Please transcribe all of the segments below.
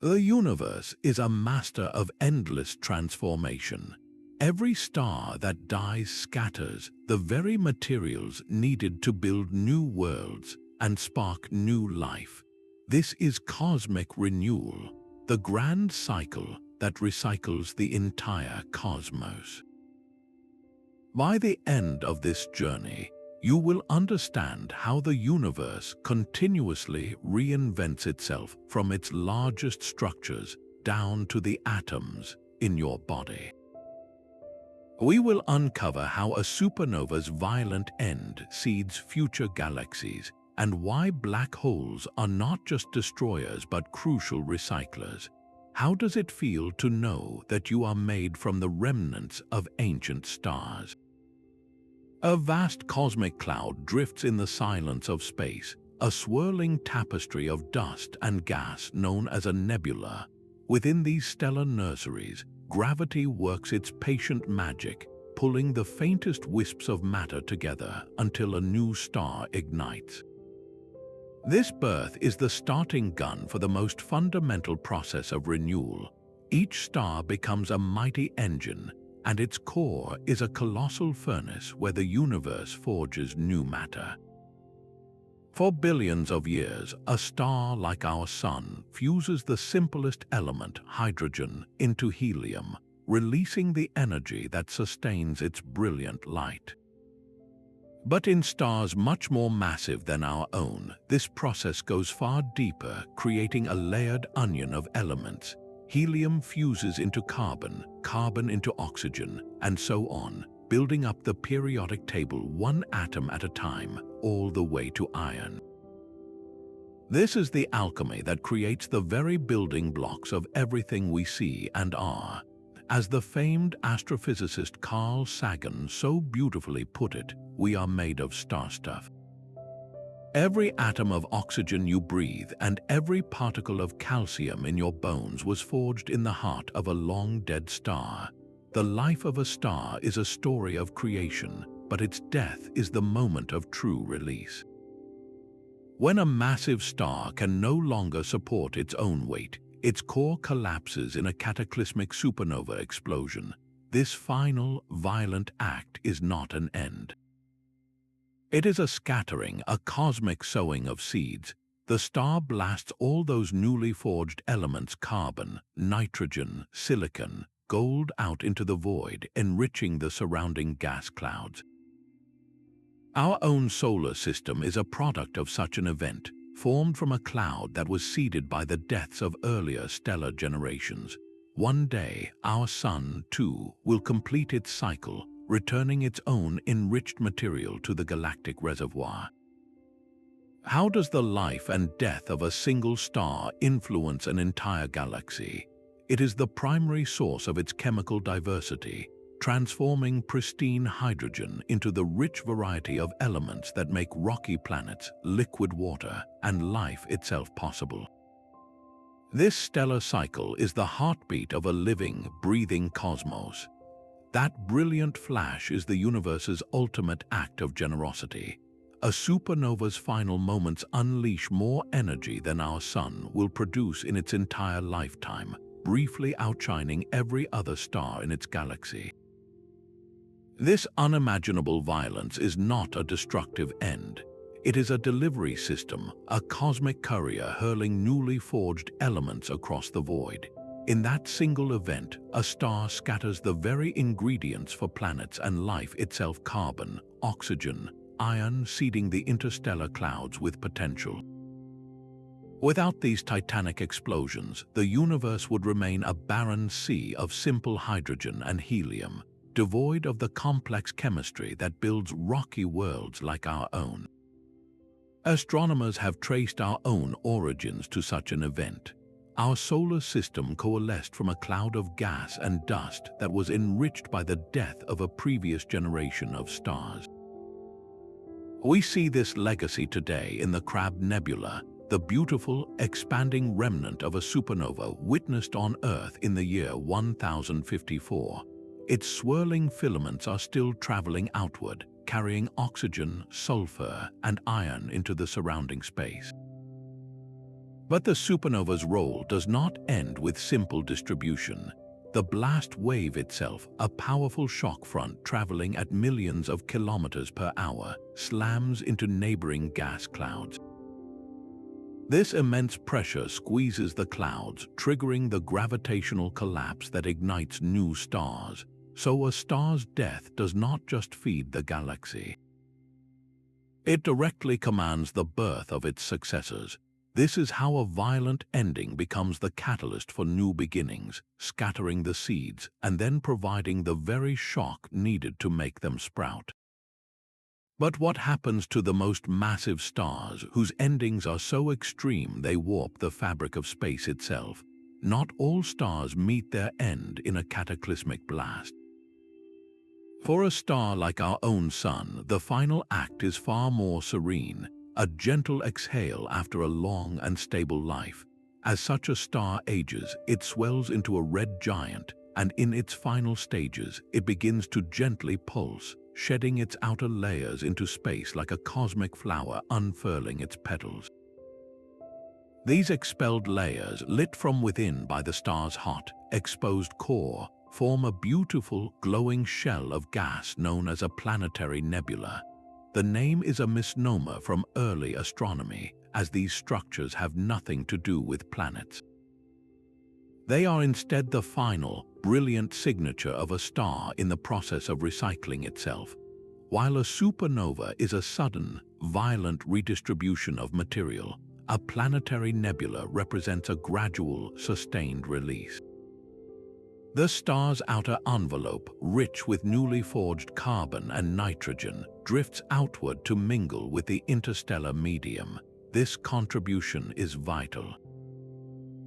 The universe is a master of endless transformation. Every star that dies scatters the very materials needed to build new worlds and spark new life. This is cosmic renewal, the grand cycle that recycles the entire cosmos. By the end of this journey, you will understand how the universe continuously reinvents itself from its largest structures down to the atoms in your body. We will uncover how a supernova's violent end seeds future galaxies and why black holes are not just destroyers but crucial recyclers. How does it feel to know that you are made from the remnants of ancient stars? A vast cosmic cloud drifts in the silence of space, a swirling tapestry of dust and gas known as a nebula. Within these stellar nurseries, gravity works its patient magic, pulling the faintest wisps of matter together until a new star ignites. This birth is the starting gun for the most fundamental process of renewal. Each star becomes a mighty engine, and its core is a colossal furnace where the universe forges new matter. For billions of years, a star like our Sun fuses the simplest element, hydrogen, into helium, releasing the energy that sustains its brilliant light. But in stars much more massive than our own, this process goes far deeper, creating a layered onion of elements. Helium fuses into carbon, carbon into oxygen, and so on, building up the periodic table one atom at a time, all the way to iron. This is the alchemy that creates the very building blocks of everything we see and are. As the famed astrophysicist Carl Sagan so beautifully put it, we are made of star stuff. Every atom of oxygen you breathe and every particle of calcium in your bones was forged in the heart of a long-dead star. The life of a star is a story of creation, but its death is the moment of true release. When a massive star can no longer support its own weight, its core collapses in a cataclysmic supernova explosion. This final, violent act is not an end. It is a scattering, a cosmic sowing of seeds. The star blasts all those newly forged elements, carbon, nitrogen, silicon, gold, out into the void, enriching the surrounding gas clouds. Our own solar system is a product of such an event, formed from a cloud that was seeded by the deaths of earlier stellar generations. One day, our Sun, too, will complete its cycle, returning its own enriched material to the galactic reservoir. How does the life and death of a single star influence an entire galaxy? It is the primary source of its chemical diversity, transforming pristine hydrogen into the rich variety of elements that make rocky planets, liquid water, and life itself possible. This stellar cycle is the heartbeat of a living, breathing cosmos. That brilliant flash is the universe's ultimate act of generosity. A supernova's final moments unleash more energy than our Sun will produce in its entire lifetime, briefly outshining every other star in its galaxy. This unimaginable violence is not a destructive end. It is a delivery system, a cosmic courier hurling newly forged elements across the void. In that single event, a star scatters the very ingredients for planets and life itself: carbon, oxygen, iron, seeding the interstellar clouds with potential. Without these titanic explosions, the universe would remain a barren sea of simple hydrogen and helium, devoid of the complex chemistry that builds rocky worlds like our own. Astronomers have traced our own origins to such an event. Our solar system coalesced from a cloud of gas and dust that was enriched by the death of a previous generation of stars. We see this legacy today in the Crab Nebula, the beautiful, expanding remnant of a supernova witnessed on Earth in the year 1054. Its swirling filaments are still traveling outward, carrying oxygen, sulfur, and iron into the surrounding space. But the supernova's role does not end with simple distribution. The blast wave itself, a powerful shock front traveling at millions of kilometers per hour, slams into neighboring gas clouds. This immense pressure squeezes the clouds, triggering the gravitational collapse that ignites new stars. So a star's death does not just feed the galaxy. It directly commands the birth of its successors. This is how a violent ending becomes the catalyst for new beginnings, scattering the seeds and then providing the very shock needed to make them sprout. But what happens to the most massive stars whose endings are so extreme they warp the fabric of space itself? Not all stars meet their end in a cataclysmic blast. For a star like our own Sun, the final act is far more serene, a gentle exhale after a long and stable life. As such a star ages, it swells into a red giant, and in its final stages, it begins to gently pulse, shedding its outer layers into space like a cosmic flower unfurling its petals. These expelled layers, lit from within by the star's hot, exposed core, form a beautiful, glowing shell of gas known as a planetary nebula. The name is a misnomer from early astronomy, as these structures have nothing to do with planets. They are instead the final, brilliant signature of a star in the process of recycling itself, while a supernova is a sudden, violent redistribution of material. A planetary nebula represents a gradual, sustained release. The star's outer envelope, rich with newly forged carbon and nitrogen, drifts outward to mingle with the interstellar medium. This contribution is vital.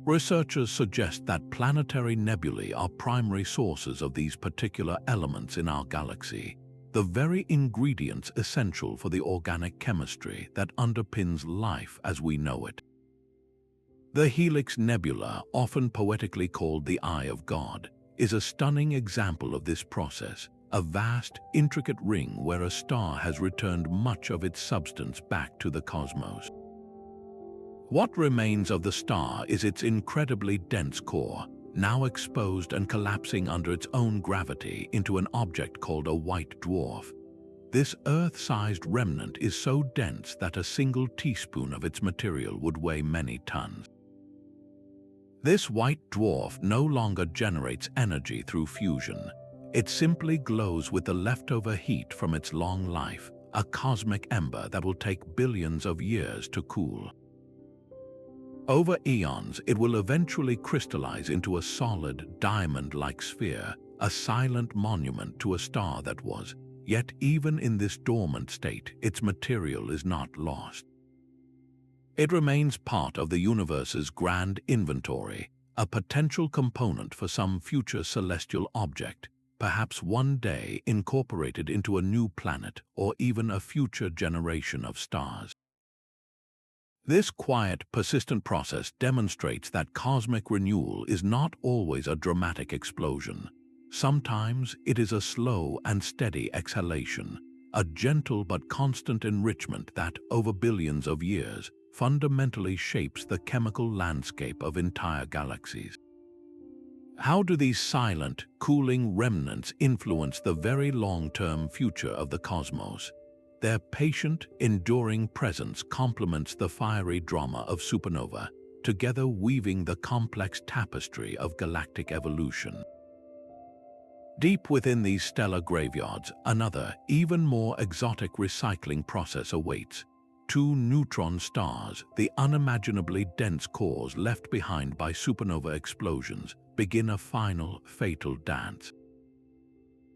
Researchers suggest that planetary nebulae are primary sources of these particular elements in our galaxy, the very ingredients essential for the organic chemistry that underpins life as we know it. The Helix Nebula, often poetically called the Eye of God, is a stunning example of this process, a vast, intricate ring where a star has returned much of its substance back to the cosmos. What remains of the star is its incredibly dense core, now exposed and collapsing under its own gravity into an object called a white dwarf. This Earth-sized remnant is so dense that a single teaspoon of its material would weigh many tons. This white dwarf no longer generates energy through fusion. It simply glows with the leftover heat from its long life, a cosmic ember that will take billions of years to cool. Over eons, it will eventually crystallize into a solid, diamond-like sphere, a silent monument to a star that was. Yet even in this dormant state, its material is not lost. It remains part of the universe's grand inventory, a potential component for some future celestial object, perhaps one day incorporated into a new planet or even a future generation of stars. This quiet, persistent process demonstrates that cosmic renewal is not always a dramatic explosion. Sometimes it is a slow and steady exhalation, a gentle but constant enrichment that, over billions of years, fundamentally shapes the chemical landscape of entire galaxies. How do these silent, cooling remnants influence the very long-term future of the cosmos? Their patient, enduring presence complements the fiery drama of supernova, together weaving the complex tapestry of galactic evolution. Deep within these stellar graveyards, another, even more exotic recycling process awaits. Two neutron stars, the unimaginably dense cores left behind by supernova explosions, begin a final, fatal dance.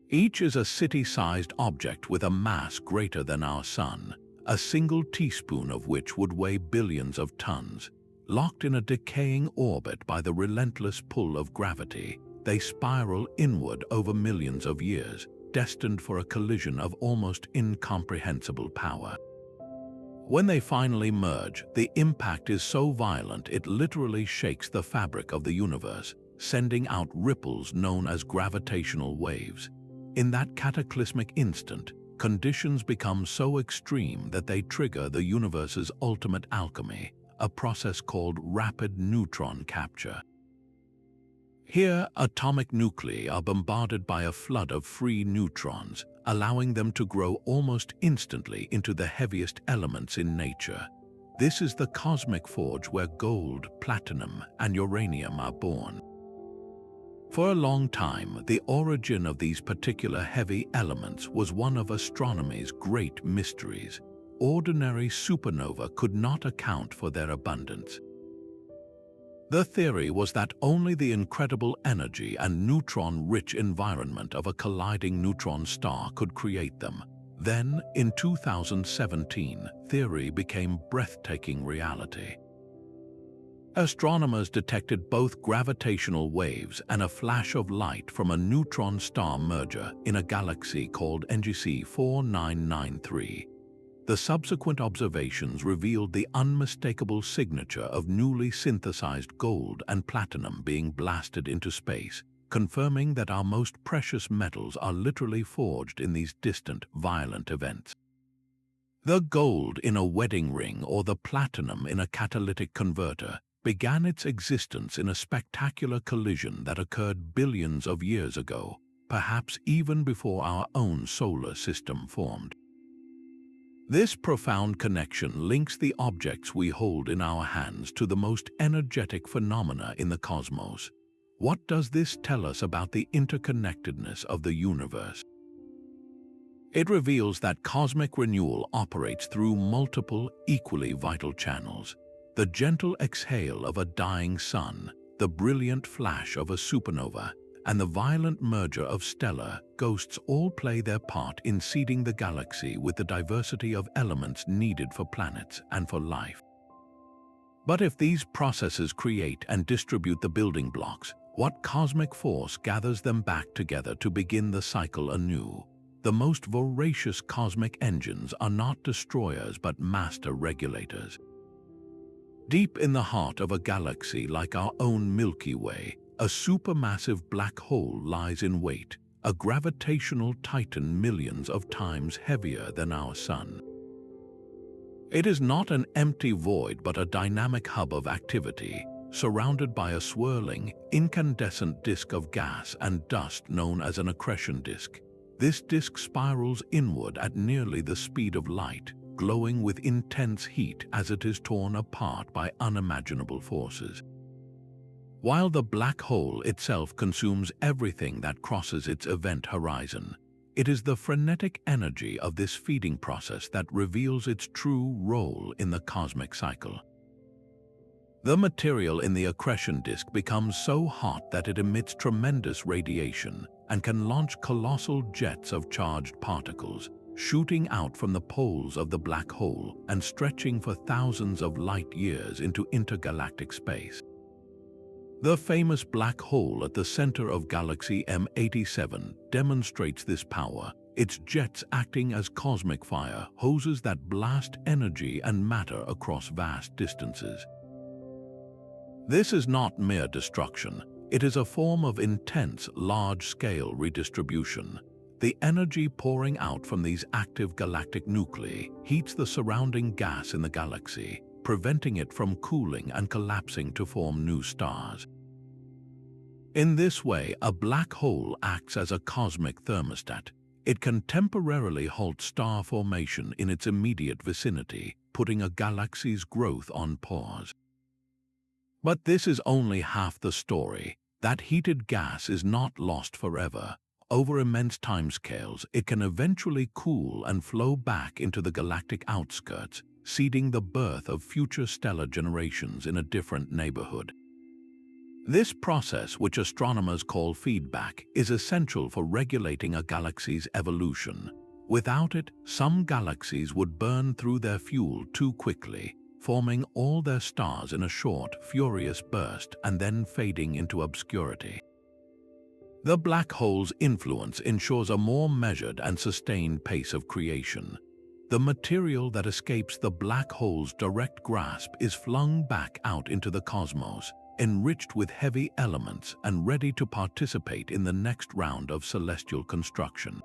Each is a city-sized object with a mass greater than our Sun, a single teaspoon of which would weigh billions of tons. Locked in a decaying orbit by the relentless pull of gravity, they spiral inward over millions of years, destined for a collision of almost incomprehensible power. When they finally merge, the impact is so violent it literally shakes the fabric of the universe, sending out ripples known as gravitational waves. In that cataclysmic instant, conditions become so extreme that they trigger the universe's ultimate alchemy, a process called rapid neutron capture. Here, atomic nuclei are bombarded by a flood of free neutrons, allowing them to grow almost instantly into the heaviest elements in nature. This is the cosmic forge where gold, platinum, and uranium are born. For a long time, the origin of these particular heavy elements was one of astronomy's great mysteries. Ordinary supernova could not account for their abundance. The theory was that only the incredible energy and neutron-rich environment of a colliding neutron star could create them. Then, in 2017, theory became breathtaking reality. Astronomers detected both gravitational waves and a flash of light from a neutron-star merger in a galaxy called NGC 4993. The subsequent observations revealed the unmistakable signature of newly synthesized gold and platinum being blasted into space, confirming that our most precious metals are literally forged in these distant, violent events. The gold in a wedding ring or the platinum in a catalytic converter began its existence in a spectacular collision that occurred billions of years ago, perhaps even before our own solar system formed. This profound connection links the objects we hold in our hands to the most energetic phenomena in the cosmos. What does this tell us about the interconnectedness of the universe? It reveals that cosmic renewal operates through multiple, equally vital channels. The gentle exhale of a dying sun, the brilliant flash of a supernova, and the violent merger of stellar ghosts all play their part in seeding the galaxy with the diversity of elements needed for planets and for life. But if these processes create and distribute the building blocks, what cosmic force gathers them back together to begin the cycle anew? The most voracious cosmic engines are not destroyers but master regulators. Deep in the heart of a galaxy like our own Milky Way, a supermassive black hole lies in wait, a gravitational titan millions of times heavier than our Sun. It is not an empty void but a dynamic hub of activity, surrounded by a swirling, incandescent disk of gas and dust known as an accretion disk. This disk spirals inward at nearly the speed of light, glowing with intense heat as it is torn apart by unimaginable forces. While the black hole itself consumes everything that crosses its event horizon, it is the frenetic energy of this feeding process that reveals its true role in the cosmic cycle. The material in the accretion disk becomes so hot that it emits tremendous radiation and can launch colossal jets of charged particles, shooting out from the poles of the black hole and stretching for thousands of light years into intergalactic space. The famous black hole at the center of galaxy M87 demonstrates this power, its jets acting as cosmic fire hoses that blast energy and matter across vast distances. This is not mere destruction, it is a form of intense, large-scale redistribution. The energy pouring out from these active galactic nuclei heats the surrounding gas in the galaxy, preventing it from cooling and collapsing to form new stars. In this way, a black hole acts as a cosmic thermostat. It can temporarily halt star formation in its immediate vicinity, putting a galaxy's growth on pause. But this is only half the story. That heated gas is not lost forever. Over immense timescales, it can eventually cool and flow back into the galactic outskirts, seeding the birth of future stellar generations in a different neighborhood. This process, which astronomers call feedback, is essential for regulating a galaxy's evolution. Without it, some galaxies would burn through their fuel too quickly, forming all their stars in a short, furious burst and then fading into obscurity. The black hole's influence ensures a more measured and sustained pace of creation. The material that escapes the black hole's direct grasp is flung back out into the cosmos, enriched with heavy elements and ready to participate in the next round of celestial construction.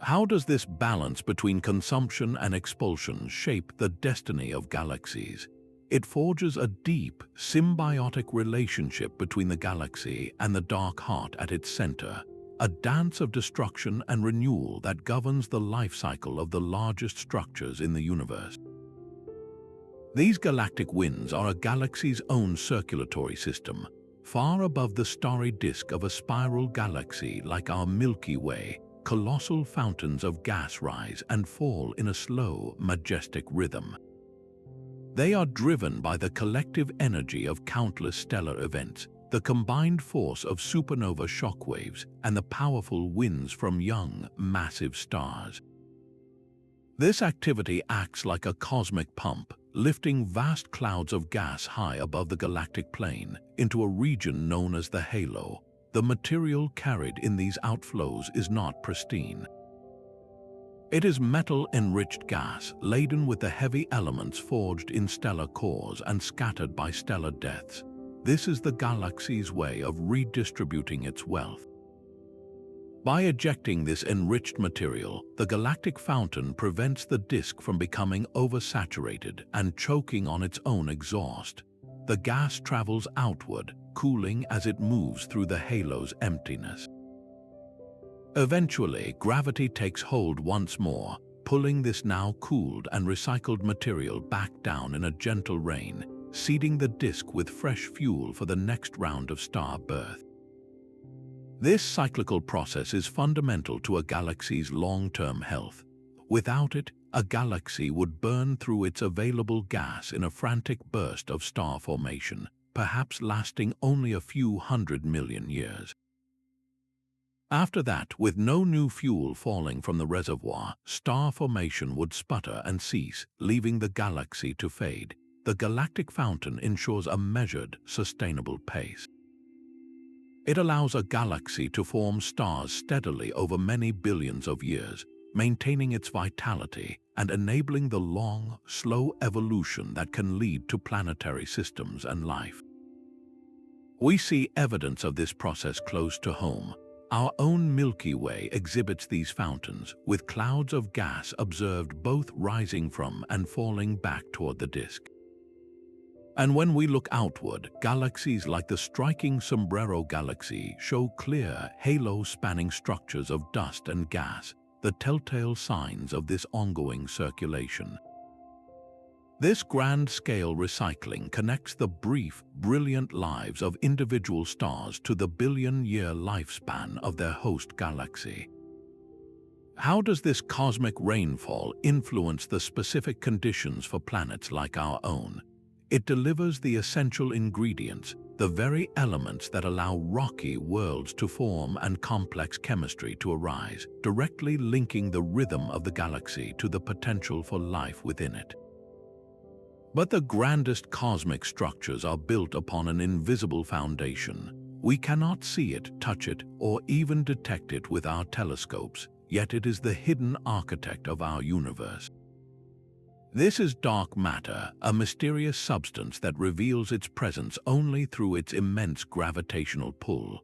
How does this balance between consumption and expulsion shape the destiny of galaxies? It forges a deep, symbiotic relationship between the galaxy and the dark heart at its center, a dance of destruction and renewal that governs the life cycle of the largest structures in the universe. These galactic winds are a galaxy's own circulatory system, far above the starry disk of a spiral galaxy like our Milky Way. Colossal fountains of gas rise and fall in a slow, majestic rhythm. They are driven by the collective energy of countless stellar events, the combined force of supernova shockwaves, and the powerful winds from young, massive stars. This activity acts like a cosmic pump, lifting vast clouds of gas high above the galactic plane into a region known as the halo. The material carried in these outflows is not pristine. It is metal-enriched gas laden with the heavy elements forged in stellar cores and scattered by stellar deaths. This is the galaxy's way of redistributing its wealth. By ejecting this enriched material, the galactic fountain prevents the disk from becoming oversaturated and choking on its own exhaust. The gas travels outward, cooling as it moves through the halo's emptiness. Eventually, gravity takes hold once more, pulling this now cooled and recycled material back down in a gentle rain, seeding the disk with fresh fuel for the next round of star birth. This cyclical process is fundamental to a galaxy's long-term health. Without it, a galaxy would burn through its available gas in a frantic burst of star formation, perhaps lasting only a few 100 million years. After that, with no new fuel falling from the reservoir, star formation would sputter and cease, leaving the galaxy to fade. The galactic fountain ensures a measured, sustainable pace. It allows a galaxy to form stars steadily over many billions of years, maintaining its vitality and enabling the long, slow evolution that can lead to planetary systems and life. We see evidence of this process close to home. Our own Milky Way exhibits these fountains, with clouds of gas observed both rising from and falling back toward the disk. And when we look outward, galaxies like the striking Sombrero Galaxy show clear, halo-spanning structures of dust and gas, the telltale signs of this ongoing circulation. This grand-scale recycling connects the brief, brilliant lives of individual stars to the billion-year lifespan of their host galaxy. How does this cosmic rainfall influence the specific conditions for planets like our own? It delivers the essential ingredients, the very elements that allow rocky worlds to form and complex chemistry to arise, directly linking the rhythm of the galaxy to the potential for life within it. But the grandest cosmic structures are built upon an invisible foundation. We cannot see it, touch it, or even detect it with our telescopes, yet it is the hidden architect of our universe. This is dark matter, a mysterious substance that reveals its presence only through its immense gravitational pull.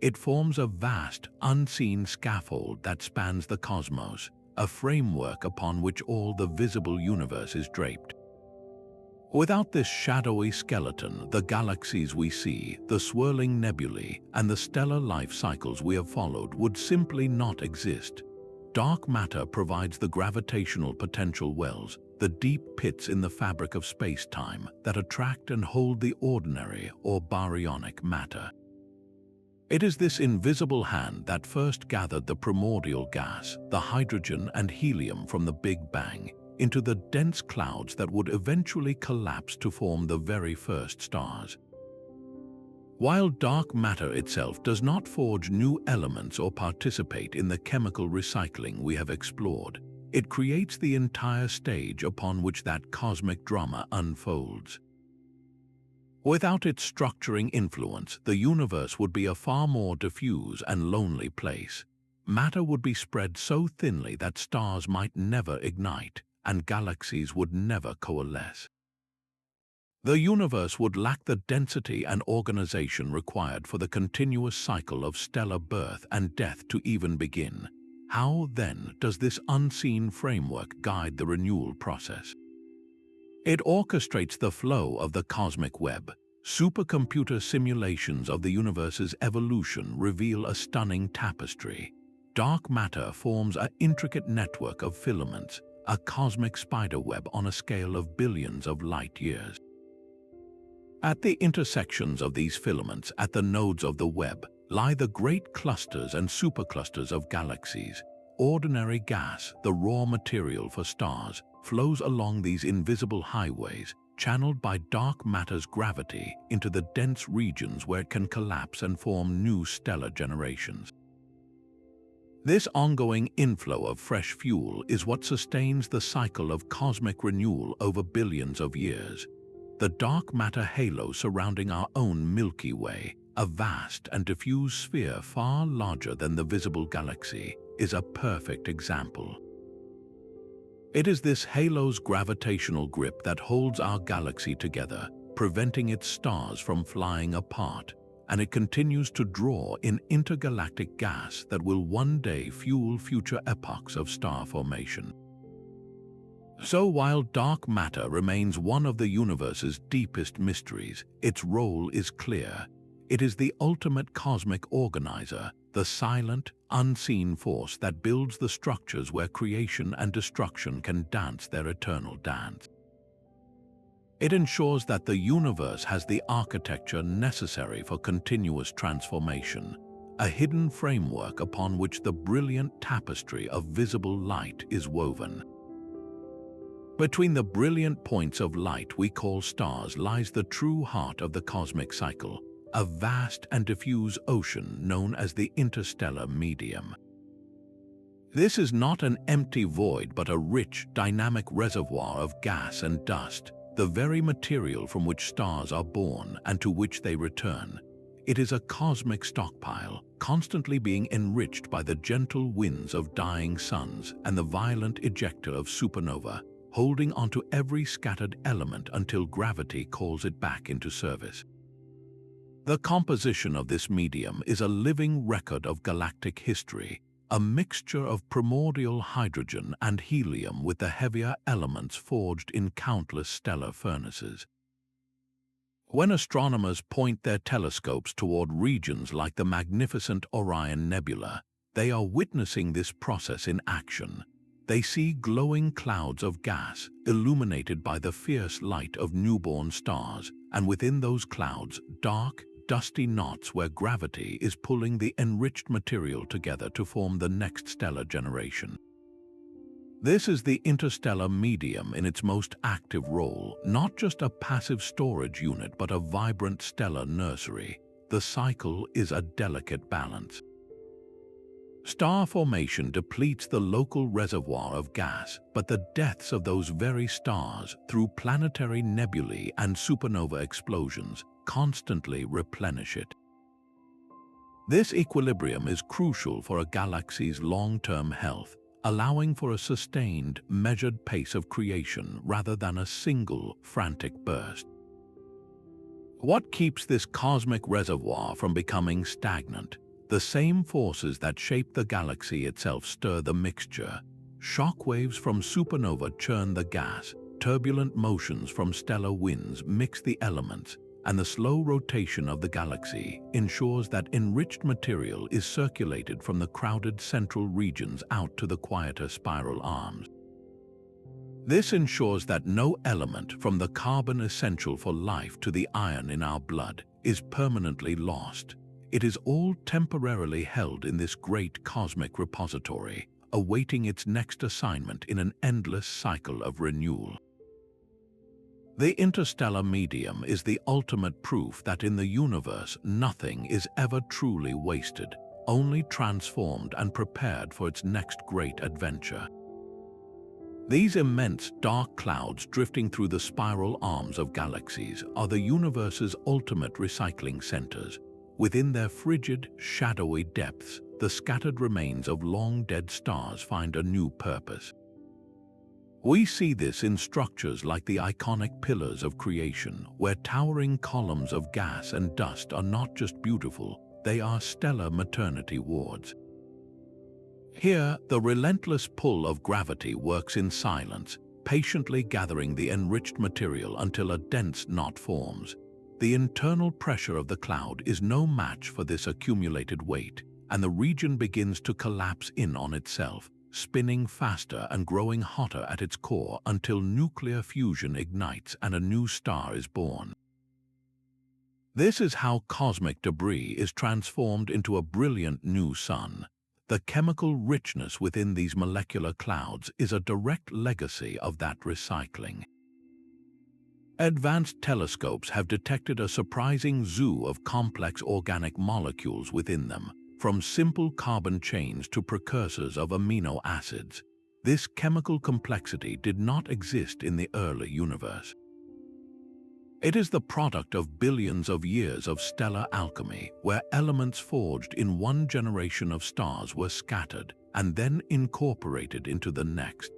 It forms a vast, unseen scaffold that spans the cosmos, a framework upon which all the visible universe is draped. Without this shadowy skeleton, the galaxies we see, the swirling nebulae, and the stellar life cycles we have followed would simply not exist. Dark matter provides the gravitational potential wells, the deep pits in the fabric of space-time that attract and hold the ordinary or baryonic matter. It is this invisible hand that first gathered the primordial gas, the hydrogen and helium from the Big Bang, into the dense clouds that would eventually collapse to form the very first stars. While dark matter itself does not forge new elements or participate in the chemical recycling we have explored, it creates the entire stage upon which that cosmic drama unfolds. Without its structuring influence, the universe would be a far more diffuse and lonely place. Matter would be spread so thinly that stars might never ignite, and galaxies would never coalesce. The universe would lack the density and organization required for the continuous cycle of stellar birth and death to even begin. How, then, does this unseen framework guide the renewal process? It orchestrates the flow of the cosmic web. Supercomputer simulations of the universe's evolution reveal a stunning tapestry. Dark matter forms an intricate network of filaments, a cosmic spiderweb on a scale of billions of light years. At the intersections of these filaments, at the nodes of the web, lie the great clusters and superclusters of galaxies. Ordinary gas, the raw material for stars, flows along these invisible highways, channeled by dark matter's gravity into the dense regions where it can collapse and form new stellar generations. This ongoing inflow of fresh fuel is what sustains the cycle of cosmic renewal over billions of years. The dark matter halo surrounding our own Milky Way, a vast and diffuse sphere far larger than the visible galaxy, is a perfect example. It is this halo's gravitational grip that holds our galaxy together, preventing its stars from flying apart, and it continues to draw in intergalactic gas that will one day fuel future epochs of star formation. So while dark matter remains one of the universe's deepest mysteries, its role is clear. It is the ultimate cosmic organizer, the silent, unseen force that builds the structures where creation and destruction can dance their eternal dance. It ensures that the universe has the architecture necessary for continuous transformation, a hidden framework upon which the brilliant tapestry of visible light is woven. Between the brilliant points of light we call stars lies the true heart of the cosmic cycle, a vast and diffuse ocean known as the interstellar medium. This is not an empty void but a rich, dynamic reservoir of gas and dust, the very material from which stars are born and to which they return. It is a cosmic stockpile, constantly being enriched by the gentle winds of dying suns and the violent ejecta of supernova, holding onto every scattered element until gravity calls it back into service. The composition of this medium is a living record of galactic history, a mixture of primordial hydrogen and helium with the heavier elements forged in countless stellar furnaces. When astronomers point their telescopes toward regions like the magnificent Orion Nebula, they are witnessing this process in action. They see glowing clouds of gas illuminated by the fierce light of newborn stars, and within those clouds, dark, dusty knots where gravity is pulling the enriched material together to form the next stellar generation. This is the interstellar medium in its most active role, not just a passive storage unit but a vibrant stellar nursery. The cycle is a delicate balance. Star formation depletes the local reservoir of gas, but the deaths of those very stars through planetary nebulae and supernova explosions constantly replenish it. This equilibrium is crucial for a galaxy's long-term health, allowing for a sustained, measured pace of creation rather than a single, frantic burst. What keeps this cosmic reservoir from becoming stagnant? The same forces that shape the galaxy itself stir the mixture. Shockwaves from supernova churn the gas, turbulent motions from stellar winds mix the elements, and the slow rotation of the galaxy ensures that enriched material is circulated from the crowded central regions out to the quieter spiral arms. This ensures that no element, from the carbon essential for life to the iron in our blood, is permanently lost. It is all temporarily held in this great cosmic repository, awaiting its next assignment in an endless cycle of renewal. The interstellar medium is the ultimate proof that in the universe nothing is ever truly wasted, only transformed and prepared for its next great adventure. These immense dark clouds drifting through the spiral arms of galaxies are the universe's ultimate recycling centers. Within their frigid, shadowy depths, the scattered remains of long-dead stars find a new purpose. We see this in structures like the iconic pillars of creation, where towering columns of gas and dust are not just beautiful, they are stellar maternity wards. Here, the relentless pull of gravity works in silence, patiently gathering the enriched material until a dense knot forms. The internal pressure of the cloud is no match for this accumulated weight, and the region begins to collapse in on itself, spinning faster and growing hotter at its core until nuclear fusion ignites and a new star is born. This is how cosmic debris is transformed into a brilliant new sun. The chemical richness within these molecular clouds is a direct legacy of that recycling. Advanced telescopes have detected a surprising zoo of complex organic molecules within them, from simple carbon chains to precursors of amino acids. This chemical complexity did not exist in the early universe. It is the product of billions of years of stellar alchemy, where elements forged in one generation of stars were scattered and then incorporated into the next.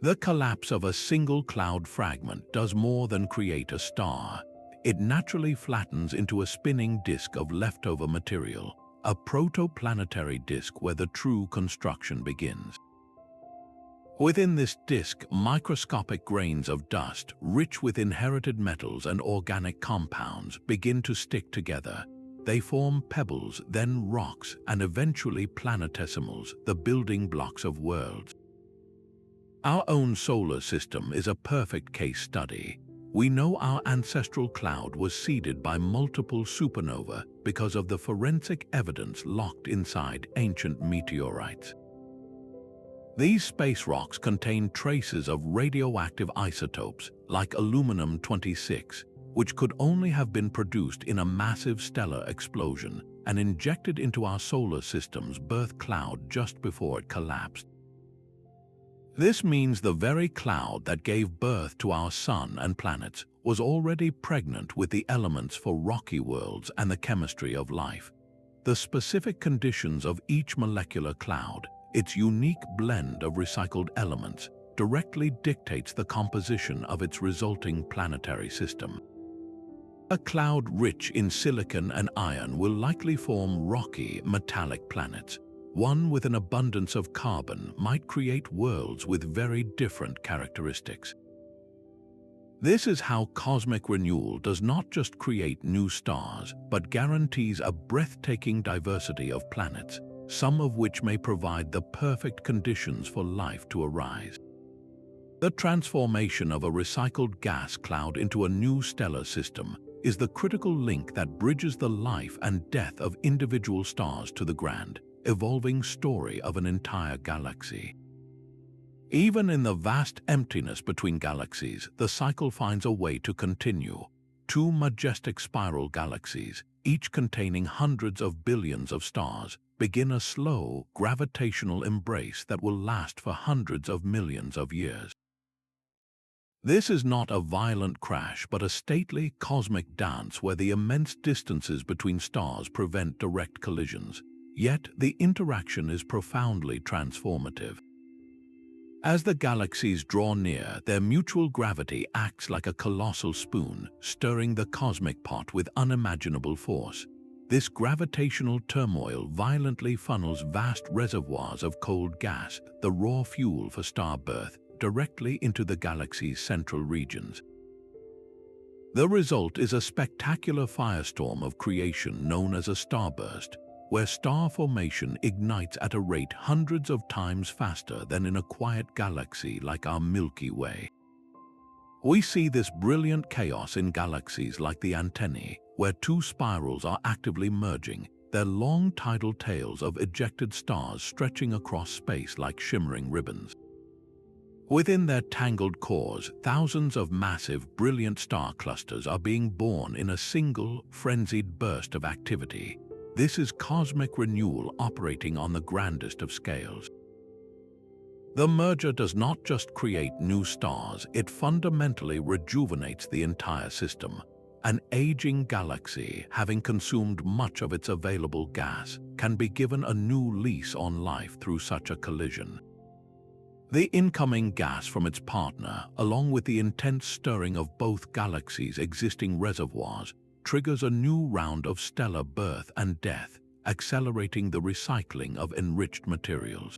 The collapse of a single cloud fragment does more than create a star. It naturally flattens into a spinning disk of leftover material, a protoplanetary disk where the true construction begins. Within this disk, microscopic grains of dust, rich with inherited metals and organic compounds, begin to stick together. They form pebbles, then rocks, and eventually planetesimals, the building blocks of worlds. Our own solar system is a perfect case study. We know our ancestral cloud was seeded by multiple supernova because of the forensic evidence locked inside ancient meteorites. These space rocks contain traces of radioactive isotopes like aluminum-26, which could only have been produced in a massive stellar explosion and injected into our solar system's birth cloud just before it collapsed. This means the very cloud that gave birth to our sun and planets was already pregnant with the elements for rocky worlds and the chemistry of life. The specific conditions of each molecular cloud, its unique blend of recycled elements, directly dictates the composition of its resulting planetary system. A cloud rich in silicon and iron will likely form rocky, metallic planets. One with an abundance of carbon might create worlds with very different characteristics. This is how cosmic renewal does not just create new stars, but guarantees a breathtaking diversity of planets, some of which may provide the perfect conditions for life to arise. The transformation of a recycled gas cloud into a new stellar system is the critical link that bridges the life and death of individual stars to the grand, evolving story of an entire galaxy. Even in the vast emptiness between galaxies, the cycle finds a way to continue. Two majestic spiral galaxies, each containing hundreds of billions of stars, begin a slow, gravitational embrace that will last for hundreds of millions of years. This is not a violent crash, but a stately cosmic dance where the immense distances between stars prevent direct collisions. Yet the interaction is profoundly transformative. As the galaxies draw near, their mutual gravity acts like a colossal spoon, stirring the cosmic pot with unimaginable force. This gravitational turmoil violently funnels vast reservoirs of cold gas, the raw fuel for star birth, directly into the galaxy's central regions. The result is a spectacular firestorm of creation known as a starburst, where star formation ignites at a rate hundreds of times faster than in a quiet galaxy like our Milky Way. We see this brilliant chaos in galaxies like the Antennae, where two spirals are actively merging, their long tidal tails of ejected stars stretching across space like shimmering ribbons. Within their tangled cores, thousands of massive, brilliant star clusters are being born in a single, frenzied burst of activity. This is cosmic renewal operating on the grandest of scales. The merger does not just create new stars, it fundamentally rejuvenates the entire system. An aging galaxy, having consumed much of its available gas, can be given a new lease on life through such a collision. The incoming gas from its partner, along with the intense stirring of both galaxies' existing reservoirs, triggers a new round of stellar birth and death, accelerating the recycling of enriched materials.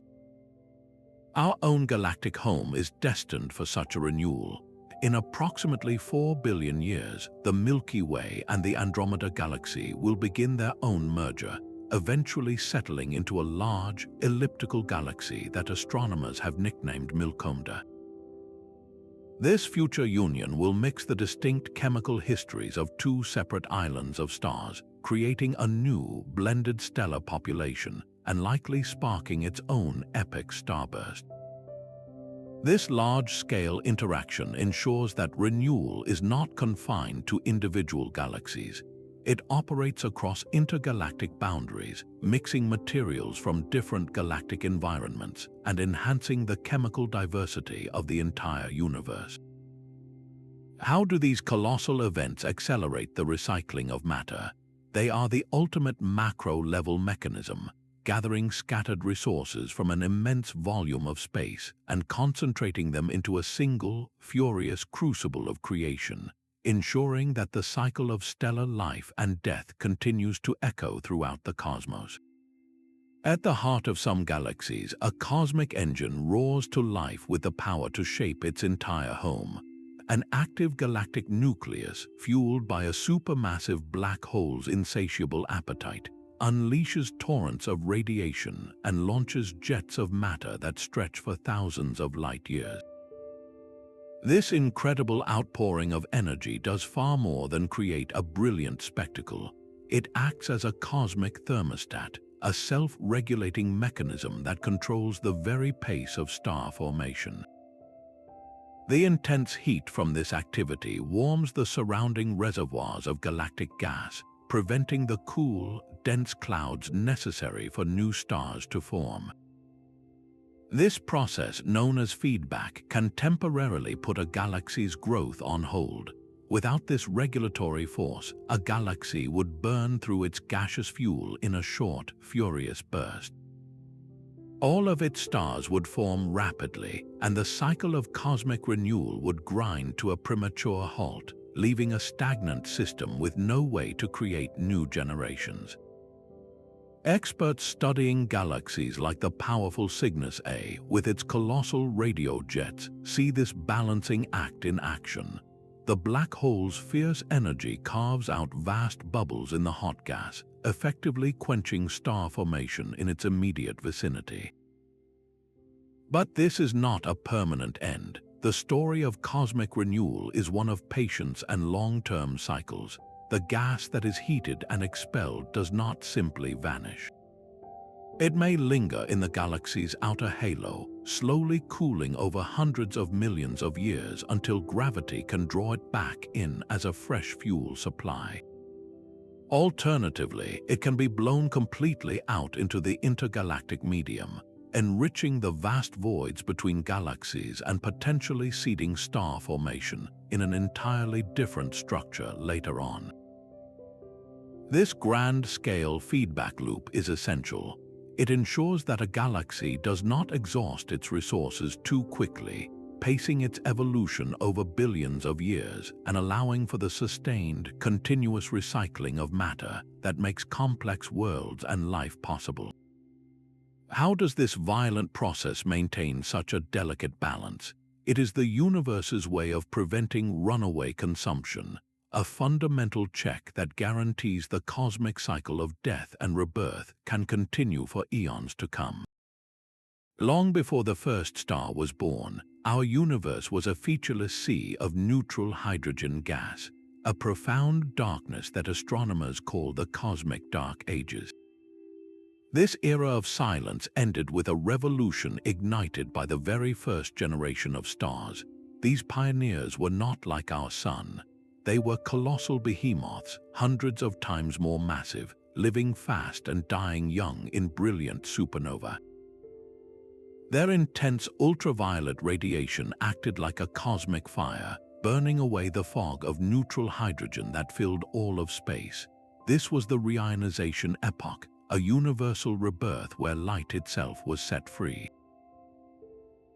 Our own galactic home is destined for such a renewal. In approximately 4 billion years, the Milky Way and the Andromeda Galaxy will begin their own merger, eventually settling into a large, elliptical galaxy that astronomers have nicknamed Milkomda. This future union will mix the distinct chemical histories of two separate islands of stars, creating a new, blended stellar population and likely sparking its own epic starburst. This large-scale interaction ensures that renewal is not confined to individual galaxies. It operates across intergalactic boundaries, mixing materials from different galactic environments and enhancing the chemical diversity of the entire universe. How do these colossal events accelerate the recycling of matter? They are the ultimate macro-level mechanism, gathering scattered resources from an immense volume of space and concentrating them into a single, furious crucible of creation, ensuring that the cycle of stellar life and death continues to echo throughout the cosmos. At the heart of some galaxies, a cosmic engine roars to life with the power to shape its entire home. An active galactic nucleus, fueled by a supermassive black hole's insatiable appetite, unleashes torrents of radiation and launches jets of matter that stretch for thousands of light years. This incredible outpouring of energy does far more than create a brilliant spectacle. It acts as a cosmic thermostat, a self-regulating mechanism that controls the very pace of star formation. The intense heat from this activity warms the surrounding reservoirs of galactic gas, preventing the cool, dense clouds necessary for new stars to form. This process, known as feedback, can temporarily put a galaxy's growth on hold. Without this regulatory force, a galaxy would burn through its gaseous fuel in a short, furious burst. All of its stars would form rapidly, and the cycle of cosmic renewal would grind to a premature halt, leaving a stagnant system with no way to create new generations. Experts studying galaxies like the powerful Cygnus A, with its colossal radio jets, see this balancing act in action. The black hole's fierce energy carves out vast bubbles in the hot gas, effectively quenching star formation in its immediate vicinity. But this is not a permanent end. The story of cosmic renewal is one of patience and long-term cycles. The gas that is heated and expelled does not simply vanish. It may linger in the galaxy's outer halo, slowly cooling over hundreds of millions of years until gravity can draw it back in as a fresh fuel supply. Alternatively, it can be blown completely out into the intergalactic medium, enriching the vast voids between galaxies and potentially seeding star formation in an entirely different structure later on. This grand-scale feedback loop is essential. It ensures that a galaxy does not exhaust its resources too quickly, pacing its evolution over billions of years and allowing for the sustained, continuous recycling of matter that makes complex worlds and life possible. How does this violent process maintain such a delicate balance? It is the universe's way of preventing runaway consumption, a fundamental check that guarantees the cosmic cycle of death and rebirth can continue for eons to come. Long before the first star was born, our universe was a featureless sea of neutral hydrogen gas, a profound darkness that astronomers call the cosmic dark ages. This era of silence ended with a revolution ignited by the very first generation of stars. These pioneers were not like our sun. They were colossal behemoths, hundreds of times more massive, living fast and dying young in brilliant supernova. Their intense ultraviolet radiation acted like a cosmic fire, burning away the fog of neutral hydrogen that filled all of space. This was the Reionization epoch, a universal rebirth where light itself was set free.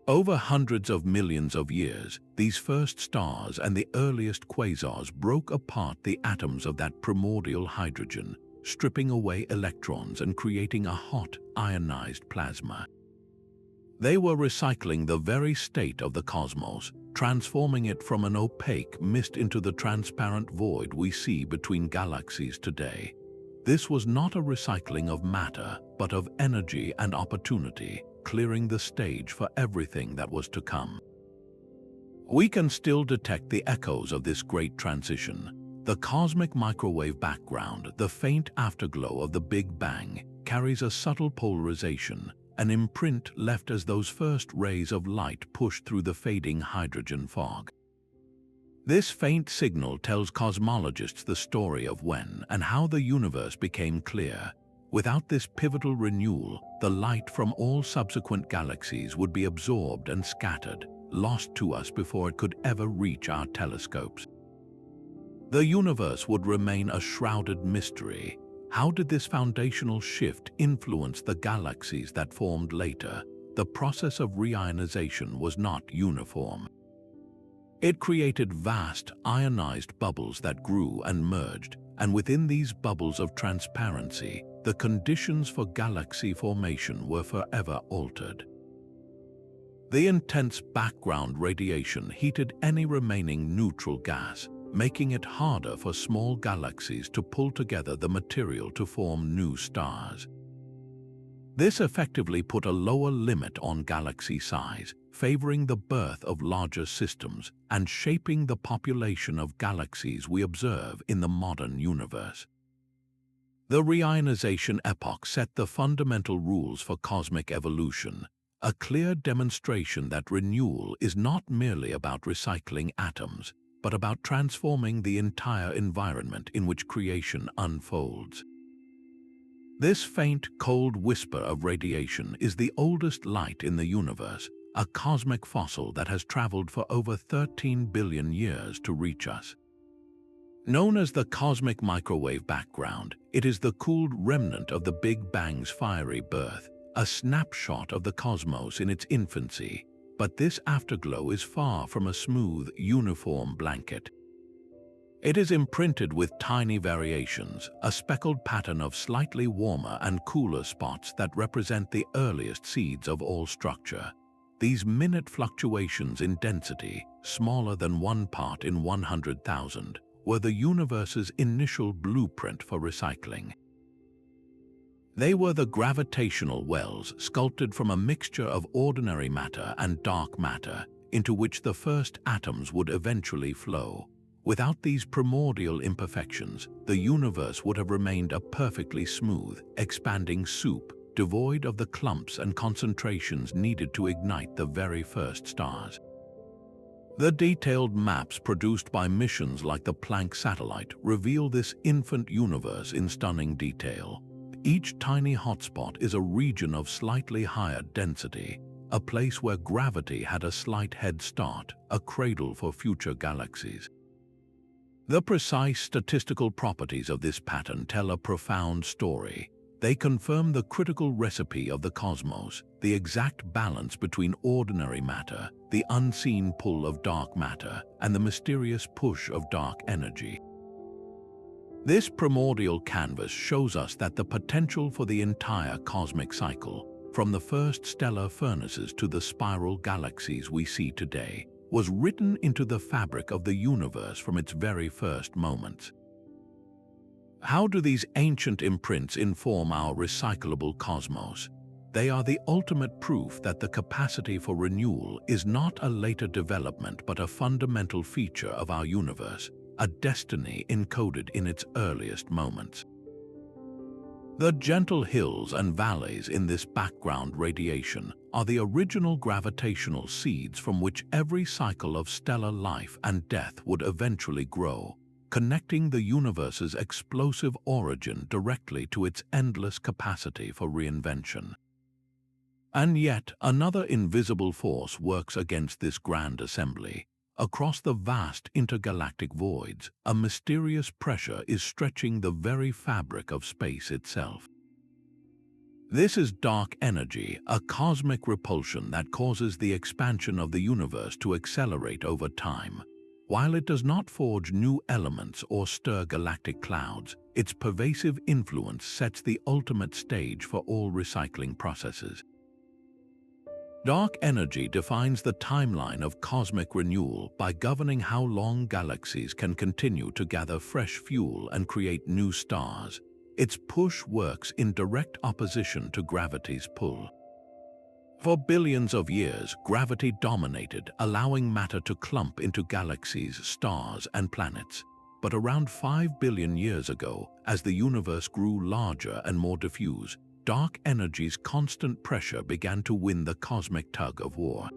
Over hundreds of millions of years, these first stars and the earliest quasars broke apart the atoms of that primordial hydrogen, stripping away electrons and creating a hot, ionized plasma. They were recycling the very state of the cosmos, transforming it from an opaque mist into the transparent void we see between galaxies today. This was not a recycling of matter, but of energy and opportunity, clearing the stage for everything that was to come. We can still detect the echoes of this great transition. The cosmic microwave background, the faint afterglow of the Big Bang, carries a subtle polarization, an imprint left as those first rays of light pushed through the fading hydrogen fog. This faint signal tells cosmologists the story of when and how the universe became clear. Without this pivotal renewal, the light from all subsequent galaxies would be absorbed and scattered, lost to us before it could ever reach our telescopes. The universe would remain a shrouded mystery. How did this foundational shift influence the galaxies that formed later? The process of reionization was not uniform. It created vast, ionized bubbles that grew and merged, and within these bubbles of transparency, the conditions for galaxy formation were forever altered. The intense background radiation heated any remaining neutral gas, making it harder for small galaxies to pull together the material to form new stars. This effectively put a lower limit on galaxy size, favoring the birth of larger systems and shaping the population of galaxies we observe in the modern universe. The reionization epoch set the fundamental rules for cosmic evolution, a clear demonstration that renewal is not merely about recycling atoms, but about transforming the entire environment in which creation unfolds. This faint, cold whisper of radiation is the oldest light in the universe, a cosmic fossil that has traveled for over 13 billion years to reach us. Known as the cosmic microwave background, it is the cooled remnant of the Big Bang's fiery birth, a snapshot of the cosmos in its infancy. But this afterglow is far from a smooth, uniform blanket. It is imprinted with tiny variations, a speckled pattern of slightly warmer and cooler spots that represent the earliest seeds of all structure. These minute fluctuations in density, smaller than 1 part in 100,000, were the universe's initial blueprint for recycling. They were the gravitational wells sculpted from a mixture of ordinary matter and dark matter, into which the first atoms would eventually flow. Without these primordial imperfections, the universe would have remained a perfectly smooth, expanding soup, devoid of the clumps and concentrations needed to ignite the very first stars. The detailed maps produced by missions like the Planck satellite reveal this infant universe in stunning detail. Each tiny hotspot is a region of slightly higher density, a place where gravity had a slight head start, a cradle for future galaxies. The precise statistical properties of this pattern tell a profound story. They confirm the critical recipe of the cosmos, the exact balance between ordinary matter, the unseen pull of dark matter, and the mysterious push of dark energy. This primordial canvas shows us that the potential for the entire cosmic cycle, from the first stellar furnaces to the spiral galaxies we see today, was written into the fabric of the universe from its very first moments. How do these ancient imprints inform our recyclable cosmos? They are the ultimate proof that the capacity for renewal is not a later development but a fundamental feature of our universe, a destiny encoded in its earliest moments. The gentle hills and valleys in this background radiation are the original gravitational seeds from which every cycle of stellar life and death would eventually grow, connecting the universe's explosive origin directly to its endless capacity for reinvention. And yet, another invisible force works against this grand assembly. Across the vast intergalactic voids, a mysterious pressure is stretching the very fabric of space itself. This is dark energy, a cosmic repulsion that causes the expansion of the universe to accelerate over time. While it does not forge new elements or stir galactic clouds, its pervasive influence sets the ultimate stage for all recycling processes. Dark energy defines the timeline of cosmic renewal by governing how long galaxies can continue to gather fresh fuel and create new stars. Its push works in direct opposition to gravity's pull. For billions of years, gravity dominated, allowing matter to clump into galaxies, stars, and planets. But around 5 billion years ago, as the universe grew larger and more diffuse, dark energy's constant pressure began to win the cosmic tug-of-war.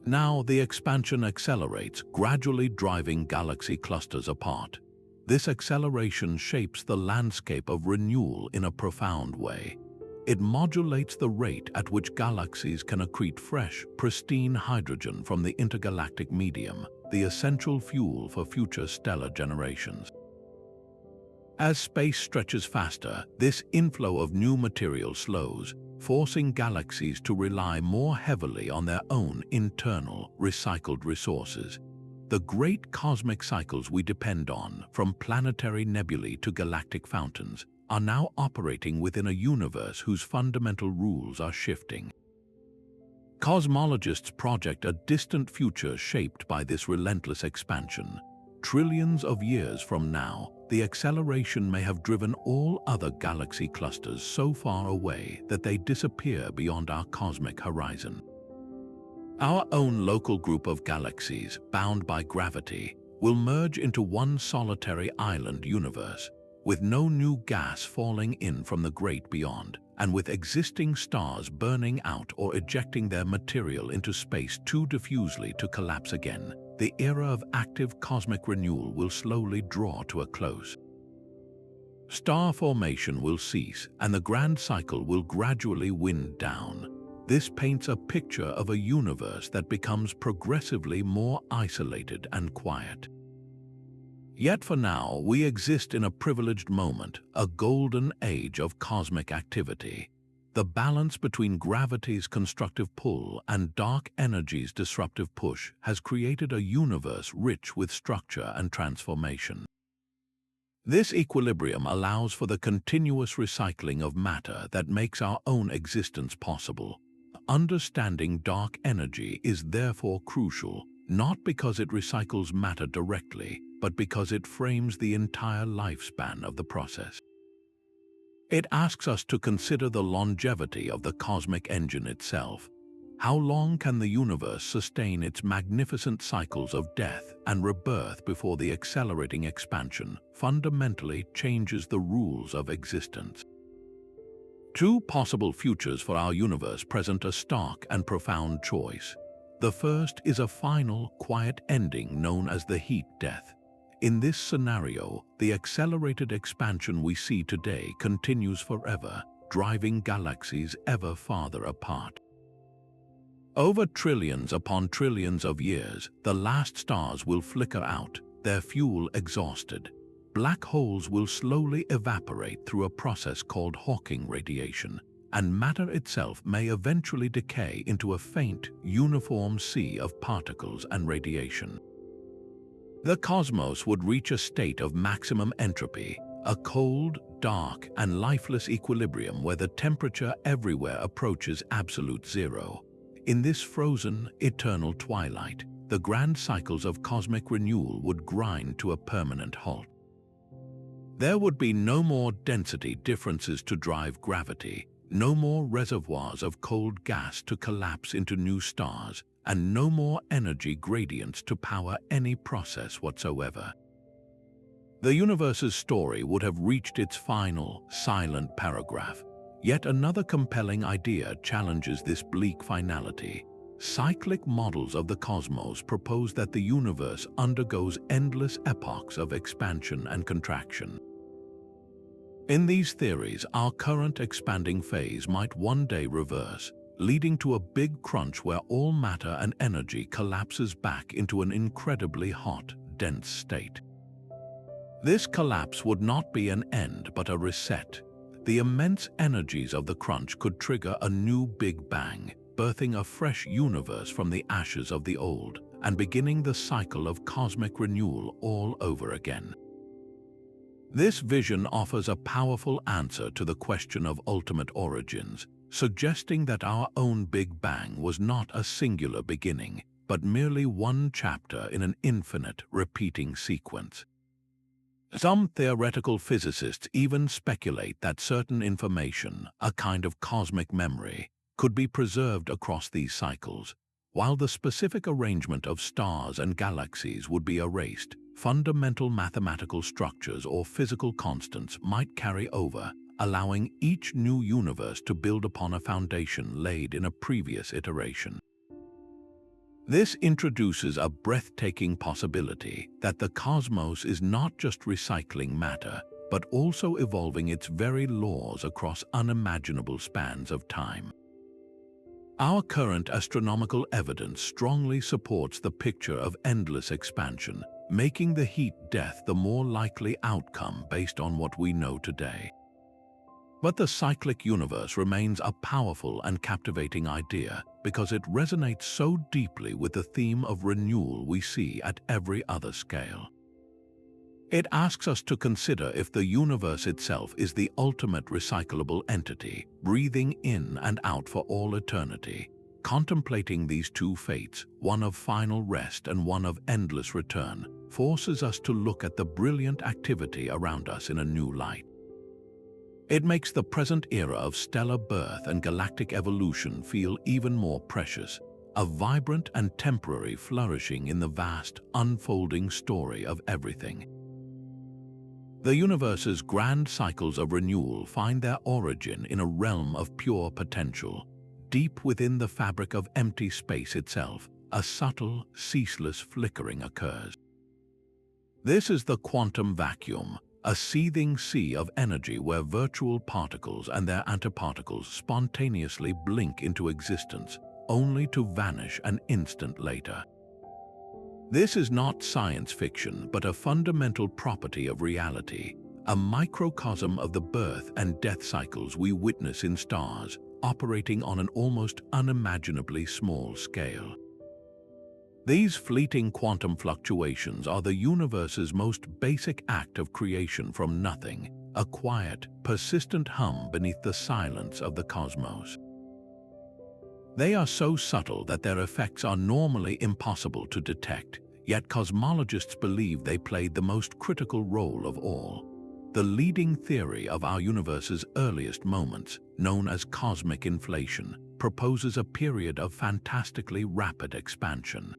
Now the expansion accelerates, gradually driving galaxy clusters apart. This acceleration shapes the landscape of renewal in a profound way. It modulates the rate at which galaxies can accrete fresh, pristine hydrogen from the intergalactic medium, the essential fuel for future stellar generations. As space stretches faster, this inflow of new material slows, forcing galaxies to rely more heavily on their own internal, recycled resources. The great cosmic cycles we depend on, from planetary nebulae to galactic fountains, are now operating within a universe whose fundamental rules are shifting. Cosmologists project a distant future shaped by this relentless expansion. Trillions of years from now, the acceleration may have driven all other galaxy clusters so far away that they disappear beyond our cosmic horizon. Our own local group of galaxies, bound by gravity, will merge into one solitary island universe, with no new gas falling in from the great beyond, and with existing stars burning out or ejecting their material into space too diffusely to collapse again. The era of active cosmic renewal will slowly draw to a close. Star formation will cease, and the grand cycle will gradually wind down. This paints a picture of a universe that becomes progressively more isolated and quiet. Yet for now, we exist in a privileged moment, a golden age of cosmic activity. The balance between gravity's constructive pull and dark energy's disruptive push has created a universe rich with structure and transformation. This equilibrium allows for the continuous recycling of matter that makes our own existence possible. Understanding dark energy is therefore crucial, not because it recycles matter directly, but because it frames the entire lifespan of the process. It asks us to consider the longevity of the cosmic engine itself. How long can the universe sustain its magnificent cycles of death and rebirth before the accelerating expansion fundamentally changes the rules of existence? Two possible futures for our universe present a stark and profound choice. The first is a final, quiet ending known as the heat death. In this scenario, the accelerated expansion we see today continues forever, driving galaxies ever farther apart. Over trillions upon trillions of years, the last stars will flicker out, their fuel exhausted. Black holes will slowly evaporate through a process called Hawking radiation, and matter itself may eventually decay into a faint, uniform sea of particles and radiation. The cosmos would reach a state of maximum entropy, a cold, dark, and lifeless equilibrium where the temperature everywhere approaches absolute zero. In this frozen, eternal twilight, the grand cycles of cosmic renewal would grind to a permanent halt. There would be no more density differences to drive gravity, no more reservoirs of cold gas to collapse into new stars, and no more energy gradients to power any process whatsoever. The universe's story would have reached its final, silent paragraph. Yet another compelling idea challenges this bleak finality. Cyclic models of the cosmos propose that the universe undergoes endless epochs of expansion and contraction. In these theories, our current expanding phase might one day reverse, leading to a big crunch where all matter and energy collapses back into an incredibly hot, dense state. This collapse would not be an end but a reset. The immense energies of the crunch could trigger a new Big Bang, birthing a fresh universe from the ashes of the old, and beginning the cycle of cosmic renewal all over again. This vision offers a powerful answer to the question of ultimate origins. suggesting that our own Big Bang was not a singular beginning, but merely one chapter in an infinite, repeating sequence. Some theoretical physicists even speculate that certain information, a kind of cosmic memory, could be preserved across these cycles. While the specific arrangement of stars and galaxies would be erased, fundamental mathematical structures or physical constants might carry over, allowing each new universe to build upon a foundation laid in a previous iteration. This introduces a breathtaking possibility that the cosmos is not just recycling matter, but also evolving its very laws across unimaginable spans of time. Our current astronomical evidence strongly supports the picture of endless expansion, making the heat death the more likely outcome based on what we know today. But the cyclic universe remains a powerful and captivating idea because it resonates so deeply with the theme of renewal we see at every other scale. It asks us to consider if the universe itself is the ultimate recyclable entity, breathing in and out for all eternity. Contemplating these two fates, one of final rest and one of endless return, forces us to look at the brilliant activity around us in a new light. It makes the present era of stellar birth and galactic evolution feel even more precious, a vibrant and temporary flourishing in the vast, unfolding story of everything. The universe's grand cycles of renewal find their origin in a realm of pure potential. Deep within the fabric of empty space itself, a subtle, ceaseless flickering occurs. This is the quantum vacuum, a seething sea of energy where virtual particles and their antiparticles spontaneously blink into existence, only to vanish an instant later. This is not science fiction, but a fundamental property of reality, a microcosm of the birth and death cycles we witness in stars, operating on an almost unimaginably small scale. These fleeting quantum fluctuations are the universe's most basic act of creation from nothing, a quiet, persistent hum beneath the silence of the cosmos. They are so subtle that their effects are normally impossible to detect, yet cosmologists believe they played the most critical role of all. The leading theory of our universe's earliest moments, known as cosmic inflation, proposes a period of fantastically rapid expansion.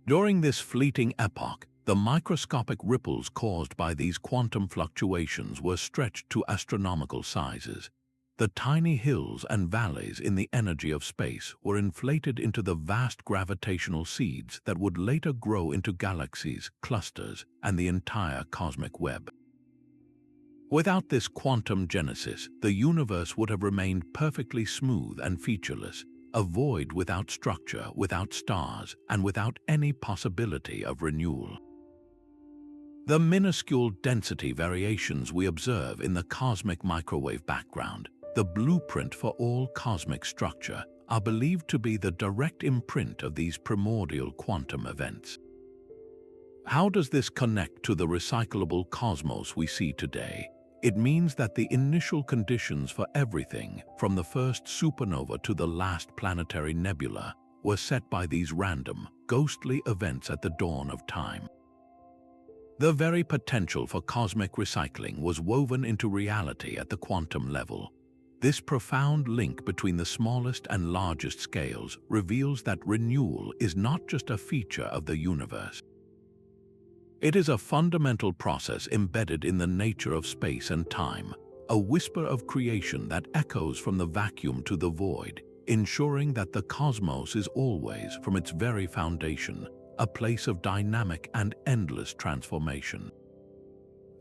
During this fleeting epoch, the microscopic ripples caused by these quantum fluctuations were stretched to astronomical sizes. The tiny hills and valleys in the energy of space were inflated into the vast gravitational seeds that would later grow into galaxies, clusters, and the entire cosmic web. Without this quantum genesis, the universe would have remained perfectly smooth and featureless, a void without structure, without stars, and without any possibility of renewal. The minuscule density variations we observe in the cosmic microwave background, the blueprint for all cosmic structure, are believed to be the direct imprint of these primordial quantum events. How does this connect to the recyclable cosmos we see today? It means that the initial conditions for everything, from the first supernova to the last planetary nebula, were set by these random, ghostly events at the dawn of time. The very potential for cosmic recycling was woven into reality at the quantum level. This profound link between the smallest and largest scales reveals that renewal is not just a feature of the universe. It is a fundamental process embedded in the nature of space and time, a whisper of creation that echoes from the vacuum to the void, ensuring that the cosmos is always, from its very foundation, a place of dynamic and endless transformation.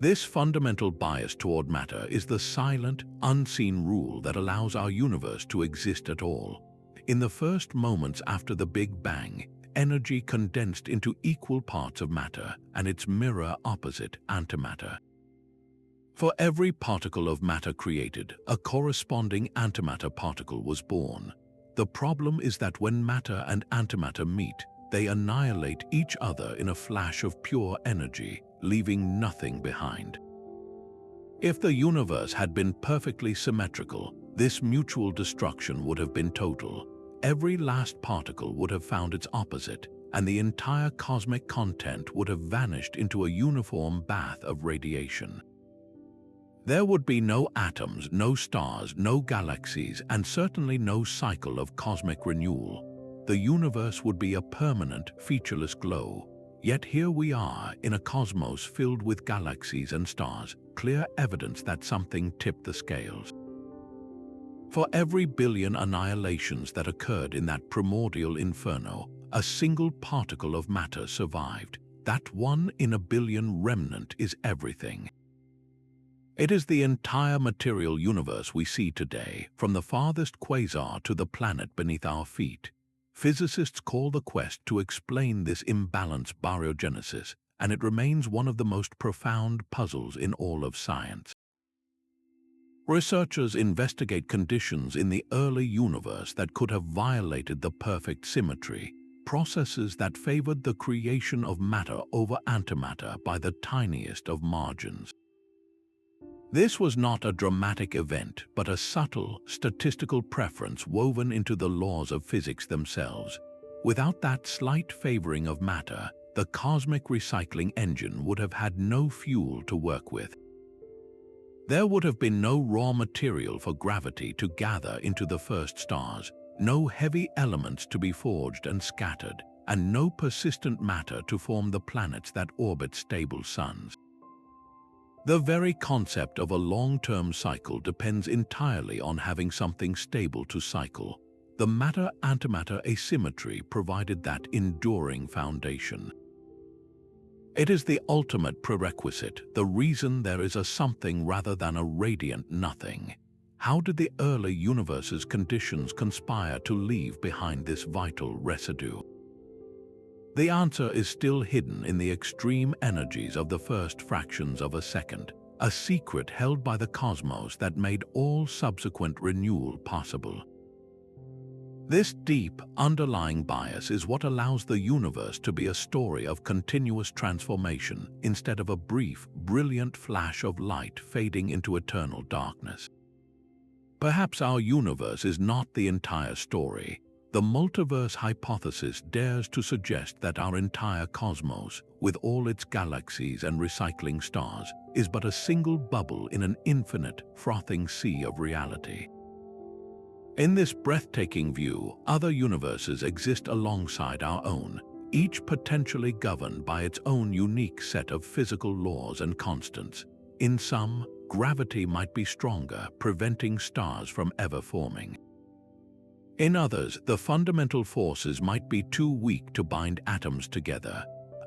This fundamental bias toward matter is the silent, unseen rule that allows our universe to exist at all. In the first moments after the Big Bang, energy condensed into equal parts of matter and its mirror opposite, antimatter. For every particle of matter created, a corresponding antimatter particle was born. The problem is that when matter and antimatter meet, they annihilate each other in a flash of pure energy, leaving nothing behind. If the universe had been perfectly symmetrical, this mutual destruction would have been total. Every last particle would have found its opposite, and the entire cosmic content would have vanished into a uniform bath of radiation. There would be no atoms, no stars, no galaxies, and certainly no cycle of cosmic renewal. The universe would be a permanent, featureless glow. Yet here we are, in a cosmos filled with galaxies and stars, clear evidence that something tipped the scales. For every billion annihilations that occurred in that primordial inferno, a single particle of matter survived. That 1 in a billion remnant is everything. It is the entire material universe we see today, from the farthest quasar to the planet beneath our feet. Physicists call the quest to explain this imbalance baryogenesis, and it remains one of the most profound puzzles in all of science. Researchers investigate conditions in the early universe that could have violated the perfect symmetry, processes that favored the creation of matter over antimatter by the tiniest of margins. This was not a dramatic event, but a subtle, statistical preference woven into the laws of physics themselves. Without that slight favoring of matter, the cosmic recycling engine would have had no fuel to work with. There would have been no raw material for gravity to gather into the first stars, no heavy elements to be forged and scattered, and no persistent matter to form the planets that orbit stable suns. The very concept of a long-term cycle depends entirely on having something stable to cycle. The matter-antimatter asymmetry provided that enduring foundation. It is the ultimate prerequisite, the reason there is a something rather than a radiant nothing. How did the early universe's conditions conspire to leave behind this vital residue? The answer is still hidden in the extreme energies of the first fractions of a second, a secret held by the cosmos that made all subsequent renewal possible. This deep, underlying bias is what allows the universe to be a story of continuous transformation instead of a brief, brilliant flash of light fading into eternal darkness. Perhaps our universe is not the entire story. The Multiverse Hypothesis dares to suggest that our entire cosmos, with all its galaxies and recycling stars, is but a single bubble in an infinite, frothing sea of reality. In this breathtaking view, other universes exist alongside our own, each potentially governed by its own unique set of physical laws and constants. In some, gravity might be stronger, preventing stars from ever forming. In others, the fundamental forces might be too weak to bind atoms together.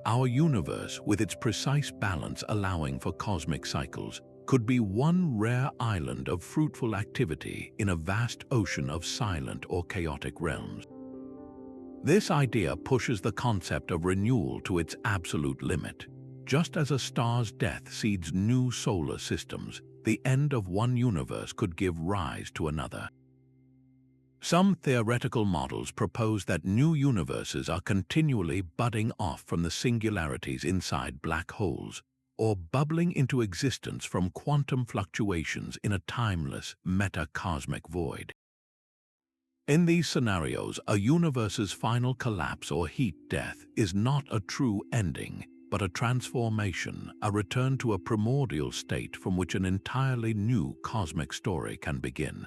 Our universe, with its precise balance allowing for cosmic cycles, could be one rare island of fruitful activity in a vast ocean of silent or chaotic realms. This idea pushes the concept of renewal to its absolute limit. Just as a star's death seeds new solar systems, the end of one universe could give rise to another. Some theoretical models propose that new universes are continually budding off from the singularities inside black holes, or bubbling into existence from quantum fluctuations in a timeless, meta-cosmic void. In these scenarios, a universe's final collapse or heat death is not a true ending, but a transformation, a return to a primordial state from which an entirely new cosmic story can begin.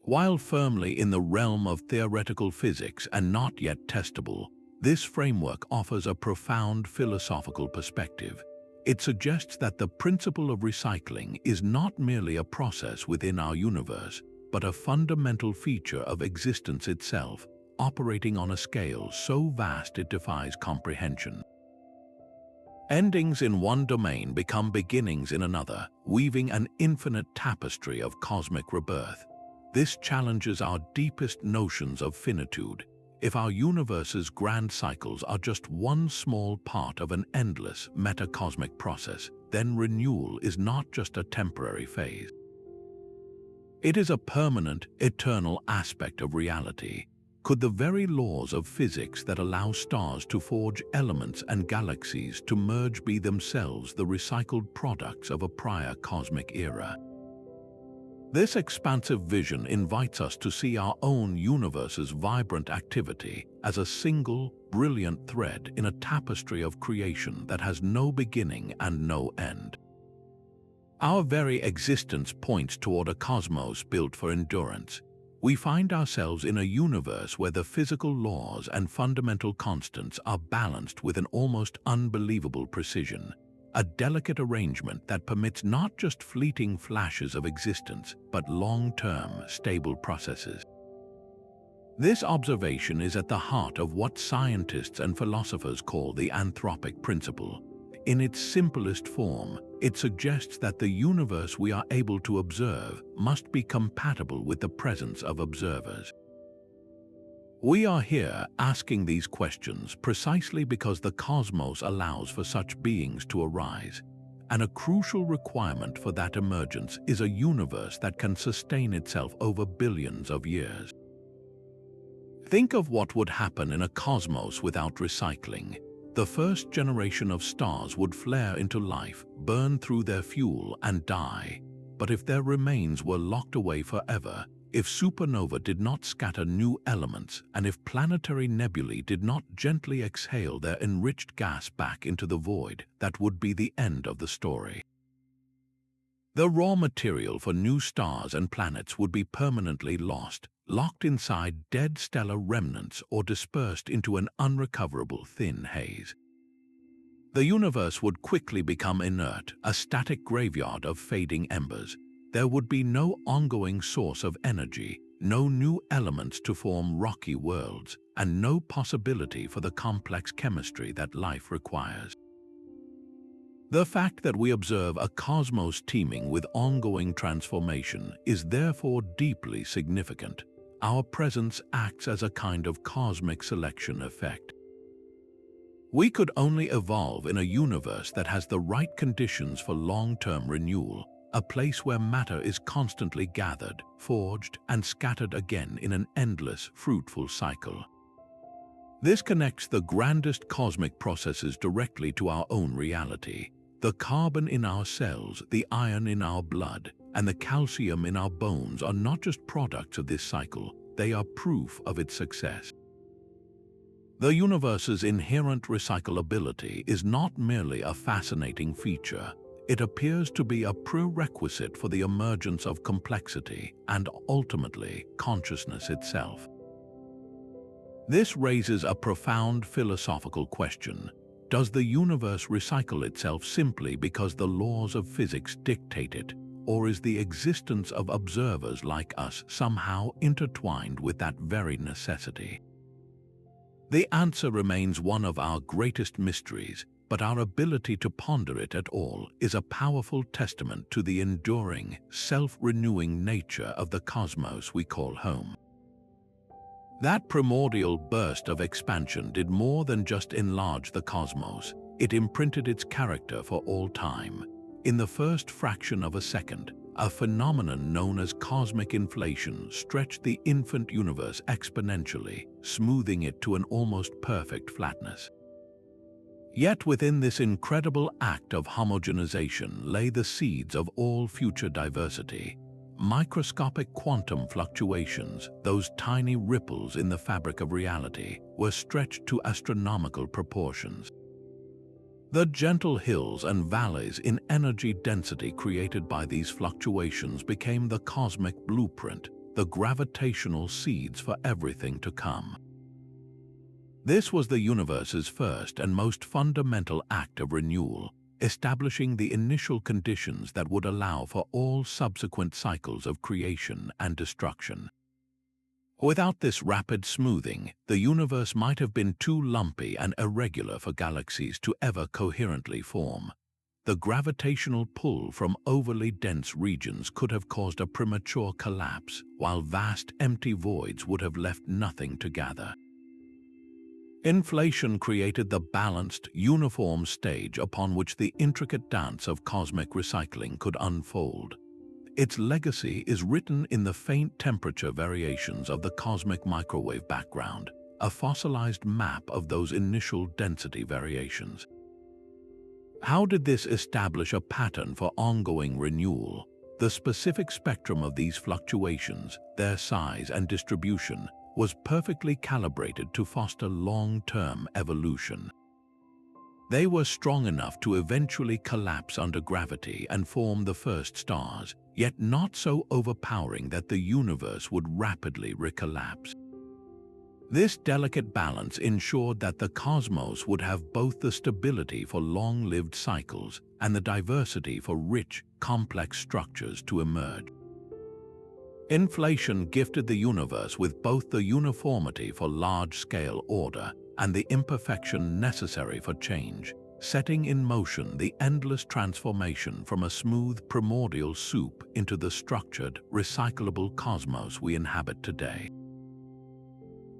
While firmly in the realm of theoretical physics and not yet testable, this framework offers a profound philosophical perspective. It suggests that the principle of recycling is not merely a process within our universe, but a fundamental feature of existence itself, operating on a scale so vast it defies comprehension. Endings in one domain become beginnings in another, weaving an infinite tapestry of cosmic rebirth. This challenges our deepest notions of finitude. If our universe's grand cycles are just one small part of an endless metacosmic process, then renewal is not just a temporary phase. It is a permanent, eternal aspect of reality. Could the very laws of physics that allow stars to forge elements and galaxies to merge be themselves the recycled products of a prior cosmic era? This expansive vision invites us to see our own universe's vibrant activity as a single, brilliant thread in a tapestry of creation that has no beginning and no end. Our very existence points toward a cosmos built for endurance. We find ourselves in a universe where the physical laws and fundamental constants are balanced with an almost unbelievable precision, a delicate arrangement that permits not just fleeting flashes of existence, but long-term, stable processes. This observation is at the heart of what scientists and philosophers call the Anthropic Principle. In its simplest form, it suggests that the universe we are able to observe must be compatible with the presence of observers. We are here asking these questions precisely because the cosmos allows for such beings to arise, and a crucial requirement for that emergence is a universe that can sustain itself over billions of years. Think of what would happen in a cosmos without recycling. The first generation of stars would flare into life, burn through their fuel, and die. But if their remains were locked away forever, if supernova did not scatter new elements, and if planetary nebulae did not gently exhale their enriched gas back into the void, that would be the end of the story. The raw material for new stars and planets would be permanently lost, locked inside dead stellar remnants or dispersed into an unrecoverable thin haze. The universe would quickly become inert, a static graveyard of fading embers. There would be no ongoing source of energy, no new elements to form rocky worlds, and no possibility for the complex chemistry that life requires. The fact that we observe a cosmos teeming with ongoing transformation is therefore deeply significant. Our presence acts as a kind of cosmic selection effect. We could only evolve in a universe that has the right conditions for long-term renewal, a place where matter is constantly gathered, forged, and scattered again in an endless, fruitful cycle. This connects the grandest cosmic processes directly to our own reality. The carbon in our cells, the iron in our blood, and the calcium in our bones are not just products of this cycle, they are proof of its success. The universe's inherent recyclability is not merely a fascinating feature, it appears to be a prerequisite for the emergence of complexity and, ultimately, consciousness itself. This raises a profound philosophical question. Does the universe recycle itself simply because the laws of physics dictate it, or is the existence of observers like us somehow intertwined with that very necessity? The answer remains one of our greatest mysteries, but our ability to ponder it at all is a powerful testament to the enduring, self-renewing nature of the cosmos we call home. That primordial burst of expansion did more than just enlarge the cosmos, it imprinted its character for all time. In the first fraction of a second, a phenomenon known as cosmic inflation stretched the infant universe exponentially, smoothing it to an almost perfect flatness. Yet within this incredible act of homogenization lay the seeds of all future diversity. Microscopic quantum fluctuations, those tiny ripples in the fabric of reality, were stretched to astronomical proportions. The gentle hills and valleys in energy density created by these fluctuations became the cosmic blueprint, the gravitational seeds for everything to come. This was the universe's first and most fundamental act of renewal, establishing the initial conditions that would allow for all subsequent cycles of creation and destruction. Without this rapid smoothing, the universe might have been too lumpy and irregular for galaxies to ever coherently form. The gravitational pull from overly dense regions could have caused a premature collapse, while vast empty voids would have left nothing to gather. Inflation created the balanced, uniform stage upon which the intricate dance of cosmic recycling could unfold. Its legacy is written in the faint temperature variations of the cosmic microwave background, a fossilized map of those initial density variations. How did this establish a pattern for ongoing renewal? The specific spectrum of these fluctuations, their size and distribution, was perfectly calibrated to foster long-term evolution. They were strong enough to eventually collapse under gravity and form the first stars, yet not so overpowering that the universe would rapidly recollapse. This delicate balance ensured that the cosmos would have both the stability for long-lived cycles and the diversity for rich, complex structures to emerge. Inflation gifted the universe with both the uniformity for large-scale order and the imperfection necessary for change, setting in motion the endless transformation from a smooth primordial soup into the structured, recyclable cosmos we inhabit today.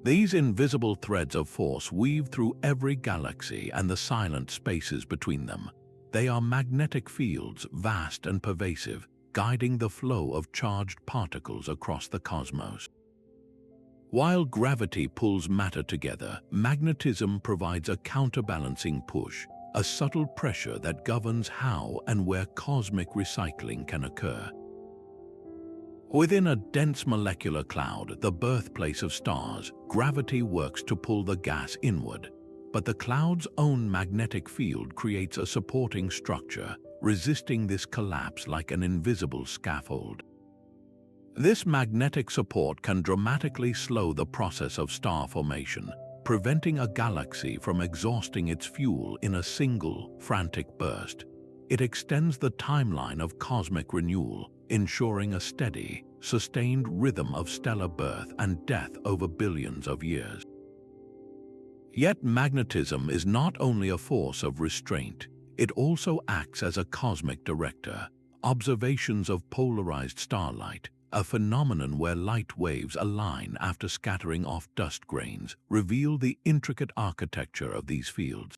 These invisible threads of force weave through every galaxy and the silent spaces between them. They are magnetic fields, vast and pervasive, guiding the flow of charged particles across the cosmos. While gravity pulls matter together, magnetism provides a counterbalancing push, a subtle pressure that governs how and where cosmic recycling can occur. Within a dense molecular cloud, the birthplace of stars, gravity works to pull the gas inward, but the cloud's own magnetic field creates a supporting structure, resisting this collapse like an invisible scaffold. This magnetic support can dramatically slow the process of star formation, preventing a galaxy from exhausting its fuel in a single, frantic burst. It extends the timeline of cosmic renewal, ensuring a steady, sustained rhythm of stellar birth and death over billions of years. Yet magnetism is not only a force of restraint, it also acts as a cosmic director. Observations of polarized starlight, a phenomenon where light waves align after scattering off dust grains, reveal the intricate architecture of these fields.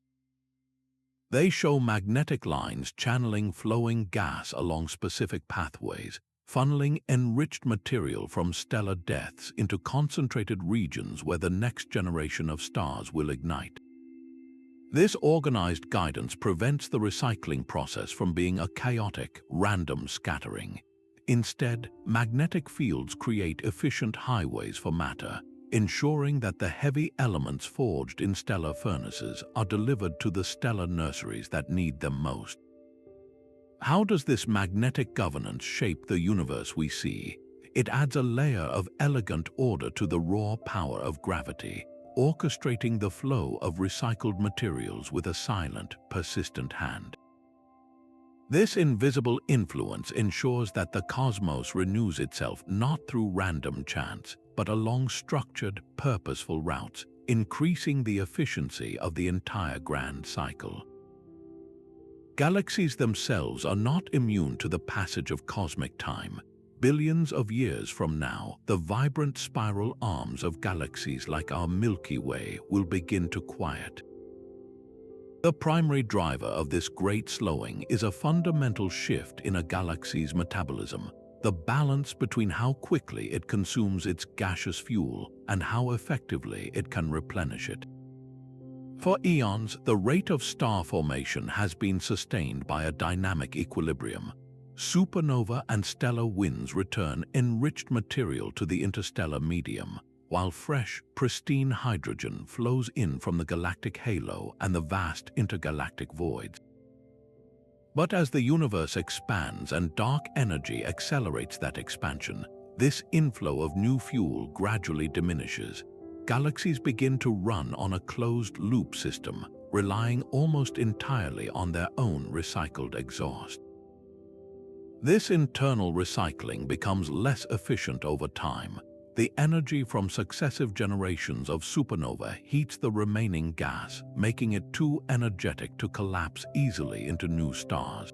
They show magnetic lines channeling flowing gas along specific pathways, funneling enriched material from stellar deaths into concentrated regions where the next generation of stars will ignite. This organized guidance prevents the recycling process from being a chaotic, random scattering. Instead, magnetic fields create efficient highways for matter, ensuring that the heavy elements forged in stellar furnaces are delivered to the stellar nurseries that need them most. How does this magnetic governance shape the universe we see? It adds a layer of elegant order to the raw power of gravity, orchestrating the flow of recycled materials with a silent, persistent hand. This invisible influence ensures that the cosmos renews itself not through random chance, but along structured, purposeful routes, increasing the efficiency of the entire grand cycle. Galaxies themselves are not immune to the passage of cosmic time. Billions of years from now, the vibrant spiral arms of galaxies like our Milky Way will begin to quiet. The primary driver of this great slowing is a fundamental shift in a galaxy's metabolism, the balance between how quickly it consumes its gaseous fuel and how effectively it can replenish it. For eons, the rate of star formation has been sustained by a dynamic equilibrium. Supernova and stellar winds return enriched material to the interstellar medium, while fresh, pristine hydrogen flows in from the galactic halo and the vast intergalactic voids. But as the universe expands and dark energy accelerates that expansion, this inflow of new fuel gradually diminishes. Galaxies begin to run on a closed-loop system, relying almost entirely on their own recycled exhaust. This internal recycling becomes less efficient over time. The energy from successive generations of supernova heats the remaining gas, making it too energetic to collapse easily into new stars.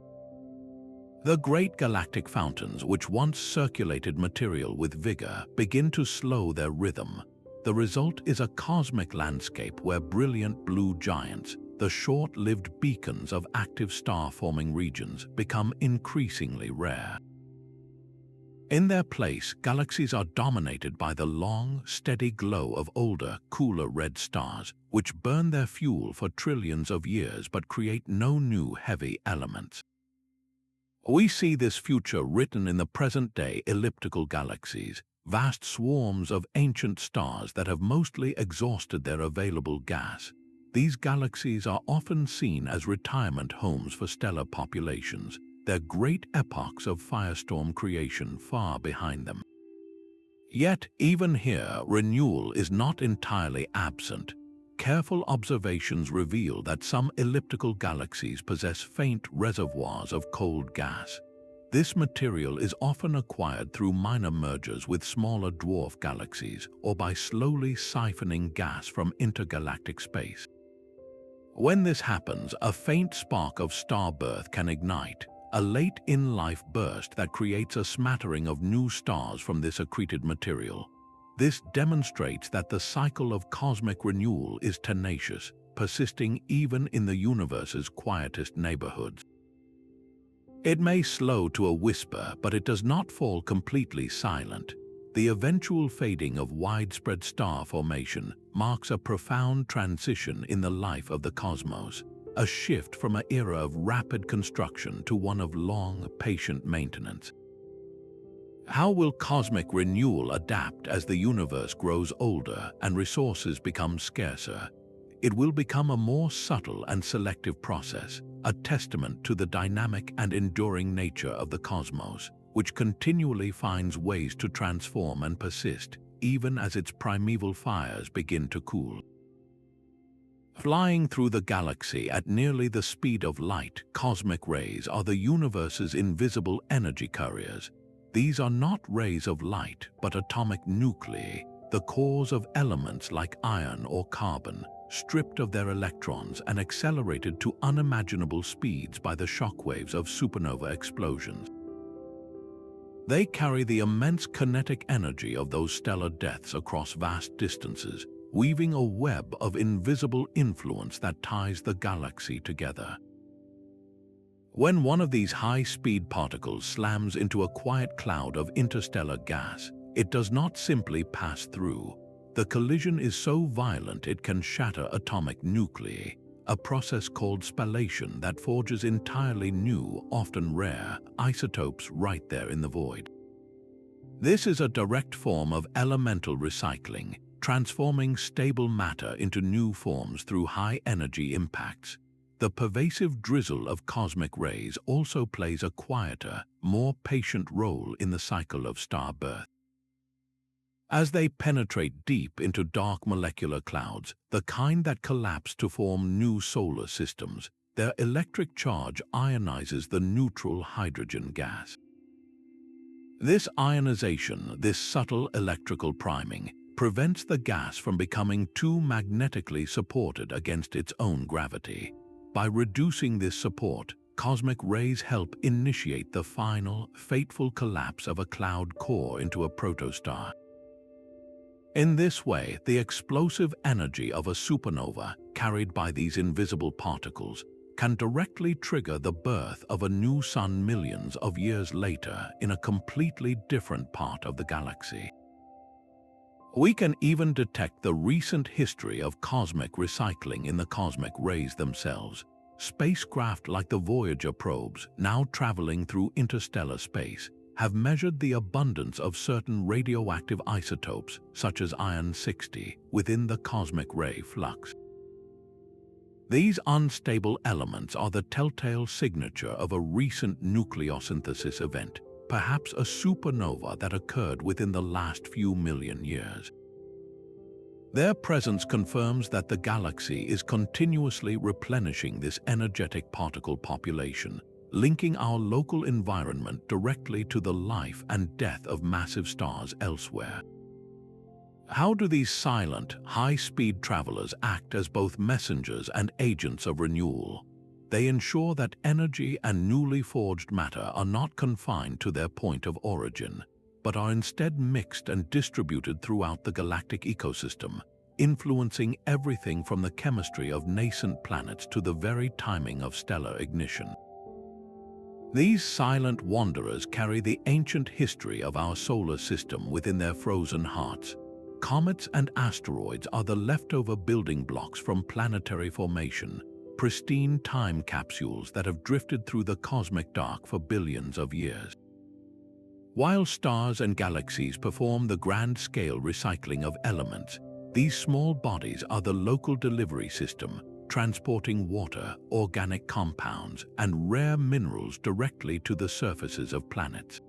The great galactic fountains, which once circulated material with vigor, begin to slow their rhythm. The result is a cosmic landscape where brilliant blue giants, the short-lived beacons of active star-forming regions, become increasingly rare. In their place, galaxies are dominated by the long, steady glow of older, cooler red stars, which burn their fuel for trillions of years but create no new heavy elements. We see this future written in the present-day elliptical galaxies, vast swarms of ancient stars that have mostly exhausted their available gas. These galaxies are often seen as retirement homes for stellar populations, their great epochs of firestorm creation far behind them. Yet, even here, renewal is not entirely absent. Careful observations reveal that some elliptical galaxies possess faint reservoirs of cold gas. This material is often acquired through minor mergers with smaller dwarf galaxies or by slowly siphoning gas from intergalactic space. When this happens, a faint spark of starbirth can ignite, a late in-life burst that creates a smattering of new stars from this accreted material. This demonstrates that the cycle of cosmic renewal is tenacious, persisting even in the universe's quietest neighborhoods. It may slow to a whisper, but it does not fall completely silent. The eventual fading of widespread star formation marks a profound transition in the life of the cosmos, a shift from an era of rapid construction to one of long, patient maintenance. How will cosmic renewal adapt as the universe grows older and resources become scarcer? It will become a more subtle and selective process, a testament to the dynamic and enduring nature of the cosmos, which continually finds ways to transform and persist, even as its primeval fires begin to cool. Flying through the galaxy at nearly the speed of light, cosmic rays are the universe's invisible energy couriers. These are not rays of light, but atomic nuclei, the cores of elements like iron or carbon, stripped of their electrons and accelerated to unimaginable speeds by the shockwaves of supernova explosions. They carry the immense kinetic energy of those stellar deaths across vast distances, weaving a web of invisible influence that ties the galaxy together. When one of these high-speed particles slams into a quiet cloud of interstellar gas, it does not simply pass through. The collision is so violent it can shatter atomic nuclei, a process called spallation that forges entirely new, often rare, isotopes right there in the void. This is a direct form of elemental recycling, transforming stable matter into new forms through high-energy impacts. The pervasive drizzle of cosmic rays also plays a quieter, more patient role in the cycle of starbirth. As they penetrate deep into dark molecular clouds, the kind that collapse to form new solar systems, their electric charge ionizes the neutral hydrogen gas. This ionization, this subtle electrical priming, prevents the gas from becoming too magnetically supported against its own gravity. By reducing this support, cosmic rays help initiate the final, fateful collapse of a cloud core into a protostar. In this way, the explosive energy of a supernova, carried by these invisible particles, can directly trigger the birth of a new sun millions of years later in a completely different part of the galaxy. We can even detect the recent history of cosmic recycling in the cosmic rays themselves. Spacecraft like the Voyager probes, now traveling through interstellar space, have measured the abundance of certain radioactive isotopes, such as iron-60, within the cosmic ray flux. These unstable elements are the telltale signature of a recent nucleosynthesis event, perhaps a supernova that occurred within the last few million years. Their presence confirms that the galaxy is continuously replenishing this energetic particle population, linking our local environment directly to the life and death of massive stars elsewhere. How do these silent, high-speed travelers act as both messengers and agents of renewal? They ensure that energy and newly forged matter are not confined to their point of origin, but are instead mixed and distributed throughout the galactic ecosystem, influencing everything from the chemistry of nascent planets to the very timing of stellar ignition. These silent wanderers carry the ancient history of our solar system within their frozen hearts. Comets and asteroids are the leftover building blocks from planetary formation, pristine time capsules that have drifted through the cosmic dark for billions of years. While stars and galaxies perform the grand-scale recycling of elements, these small bodies are the local delivery system, transporting water, organic compounds, and rare minerals directly to the surfaces of planets.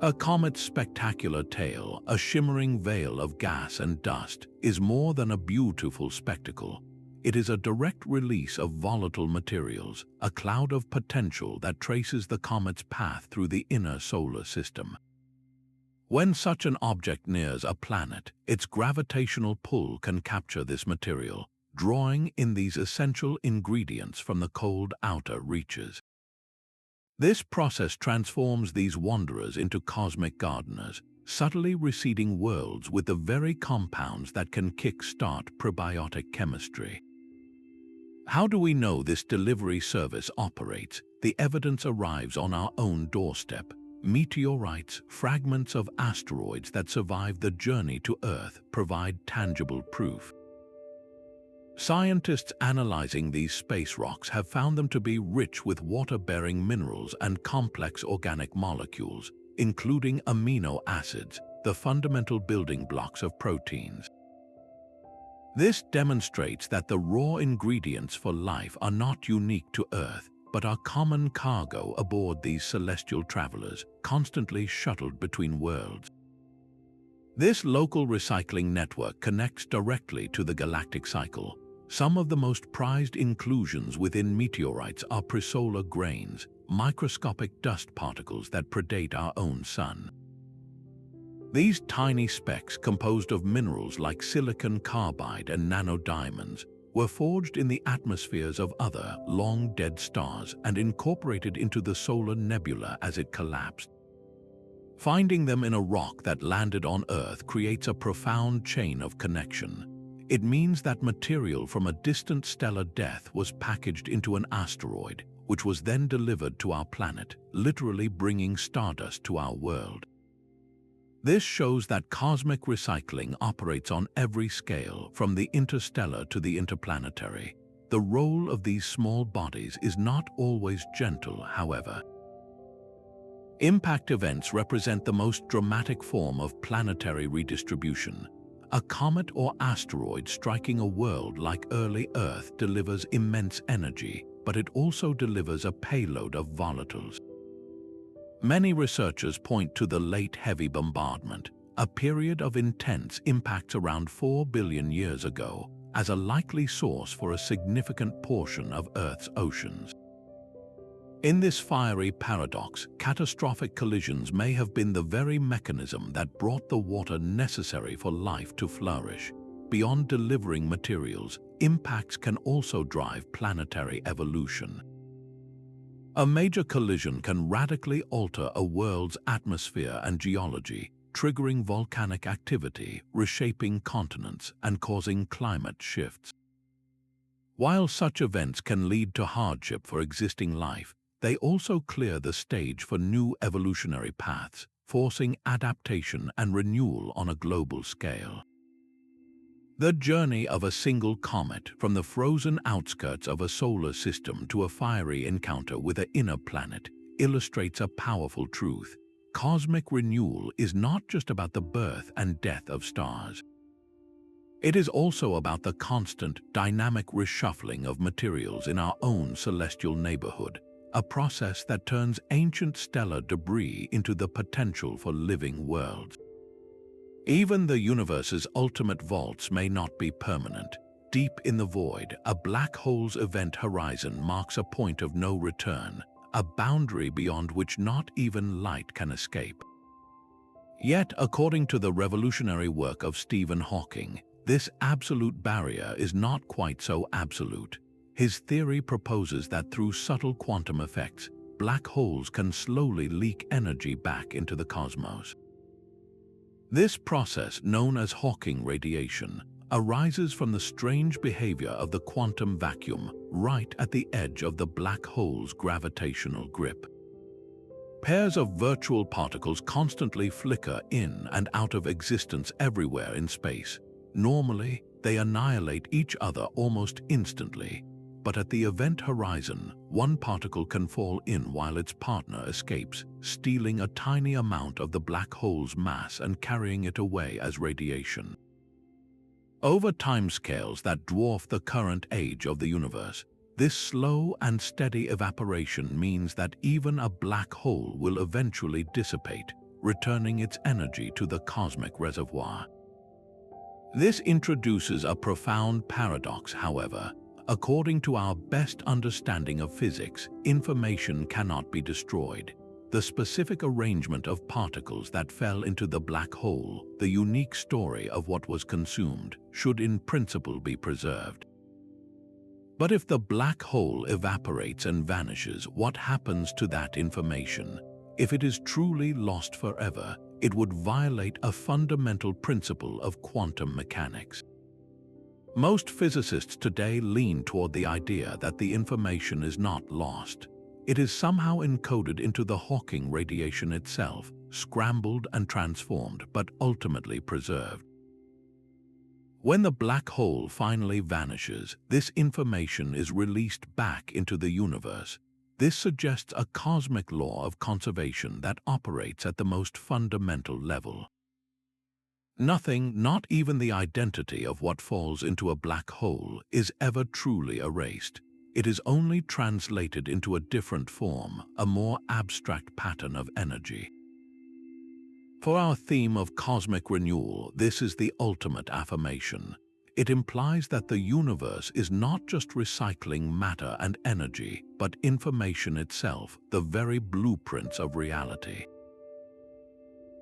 A comet's spectacular tail, a shimmering veil of gas and dust, is more than a beautiful spectacle. It is a direct release of volatile materials, a cloud of potential that traces the comet's path through the inner solar system. When such an object nears a planet, its gravitational pull can capture this material, drawing in these essential ingredients from the cold outer reaches. This process transforms these wanderers into cosmic gardeners, subtly reseeding worlds with the very compounds that can kick-start prebiotic chemistry. How do we know this delivery service operates? The evidence arrives on our own doorstep. Meteorites, fragments of asteroids that survived the journey to Earth, provide tangible proof. Scientists analyzing these space rocks have found them to be rich with water-bearing minerals and complex organic molecules, including amino acids, the fundamental building blocks of proteins. This demonstrates that the raw ingredients for life are not unique to Earth, but are common cargo aboard these celestial travelers, constantly shuttled between worlds. This local recycling network connects directly to the galactic cycle. Some of the most prized inclusions within meteorites are presolar grains, microscopic dust particles that predate our own sun. These tiny specks, composed of minerals like silicon carbide and nanodiamonds, were forged in the atmospheres of other, long-dead stars and incorporated into the solar nebula as it collapsed. Finding them in a rock that landed on Earth creates a profound chain of connection. It means that material from a distant stellar death was packaged into an asteroid, which was then delivered to our planet, literally bringing stardust to our world. This shows that cosmic recycling operates on every scale, from the interstellar to the interplanetary. The role of these small bodies is not always gentle, however. Impact events represent the most dramatic form of planetary redistribution. A comet or asteroid striking a world like early Earth delivers immense energy, but it also delivers a payload of volatiles. Many researchers point to the late heavy bombardment, a period of intense impacts around 4 billion years ago, as a likely source for a significant portion of Earth's oceans. In this fiery paradox, catastrophic collisions may have been the very mechanism that brought the water necessary for life to flourish. Beyond delivering materials, impacts can also drive planetary evolution. A major collision can radically alter a world's atmosphere and geology, triggering volcanic activity, reshaping continents, and causing climate shifts. While such events can lead to hardship for existing life, they also clear the stage for new evolutionary paths, forcing adaptation and renewal on a global scale. The journey of a single comet from the frozen outskirts of a solar system to a fiery encounter with an inner planet illustrates a powerful truth. Cosmic renewal is not just about the birth and death of stars. It is also about the constant, dynamic reshuffling of materials in our own celestial neighborhood, a process that turns ancient stellar debris into the potential for living worlds. Even the universe's ultimate vaults may not be permanent. Deep in the void, a black hole's event horizon marks a point of no return, a boundary beyond which not even light can escape. Yet, according to the revolutionary work of Stephen Hawking, this absolute barrier is not quite so absolute. His theory proposes that through subtle quantum effects, black holes can slowly leak energy back into the cosmos. This process, known as Hawking radiation, arises from the strange behavior of the quantum vacuum right at the edge of the black hole's gravitational grip. Pairs of virtual particles constantly flicker in and out of existence everywhere in space. Normally, they annihilate each other almost instantly. but at the event horizon, one particle can fall in while its partner escapes, stealing a tiny amount of the black hole's mass and carrying it away as radiation. Over timescales that dwarf the current age of the universe, this slow and steady evaporation means that even a black hole will eventually dissipate, returning its energy to the cosmic reservoir. This introduces a profound paradox, however. According to our best understanding of physics, information cannot be destroyed. The specific arrangement of particles that fell into the black hole, the unique story of what was consumed, should in principle be preserved. But if the black hole evaporates and vanishes, what happens to that information? If it is truly lost forever, it would violate a fundamental principle of quantum mechanics. Most physicists today lean toward the idea that the information is not lost. It is somehow encoded into the Hawking radiation itself, scrambled and transformed, but ultimately preserved. When the black hole finally vanishes, this information is released back into the universe. This suggests a cosmic law of conservation that operates at the most fundamental level. Nothing, not even the identity of what falls into a black hole, is ever truly erased. It is only translated into a different form, a more abstract pattern of energy. For our theme of cosmic renewal, this is the ultimate affirmation. It implies that the universe is not just recycling matter and energy, but information itself, the very blueprints of reality.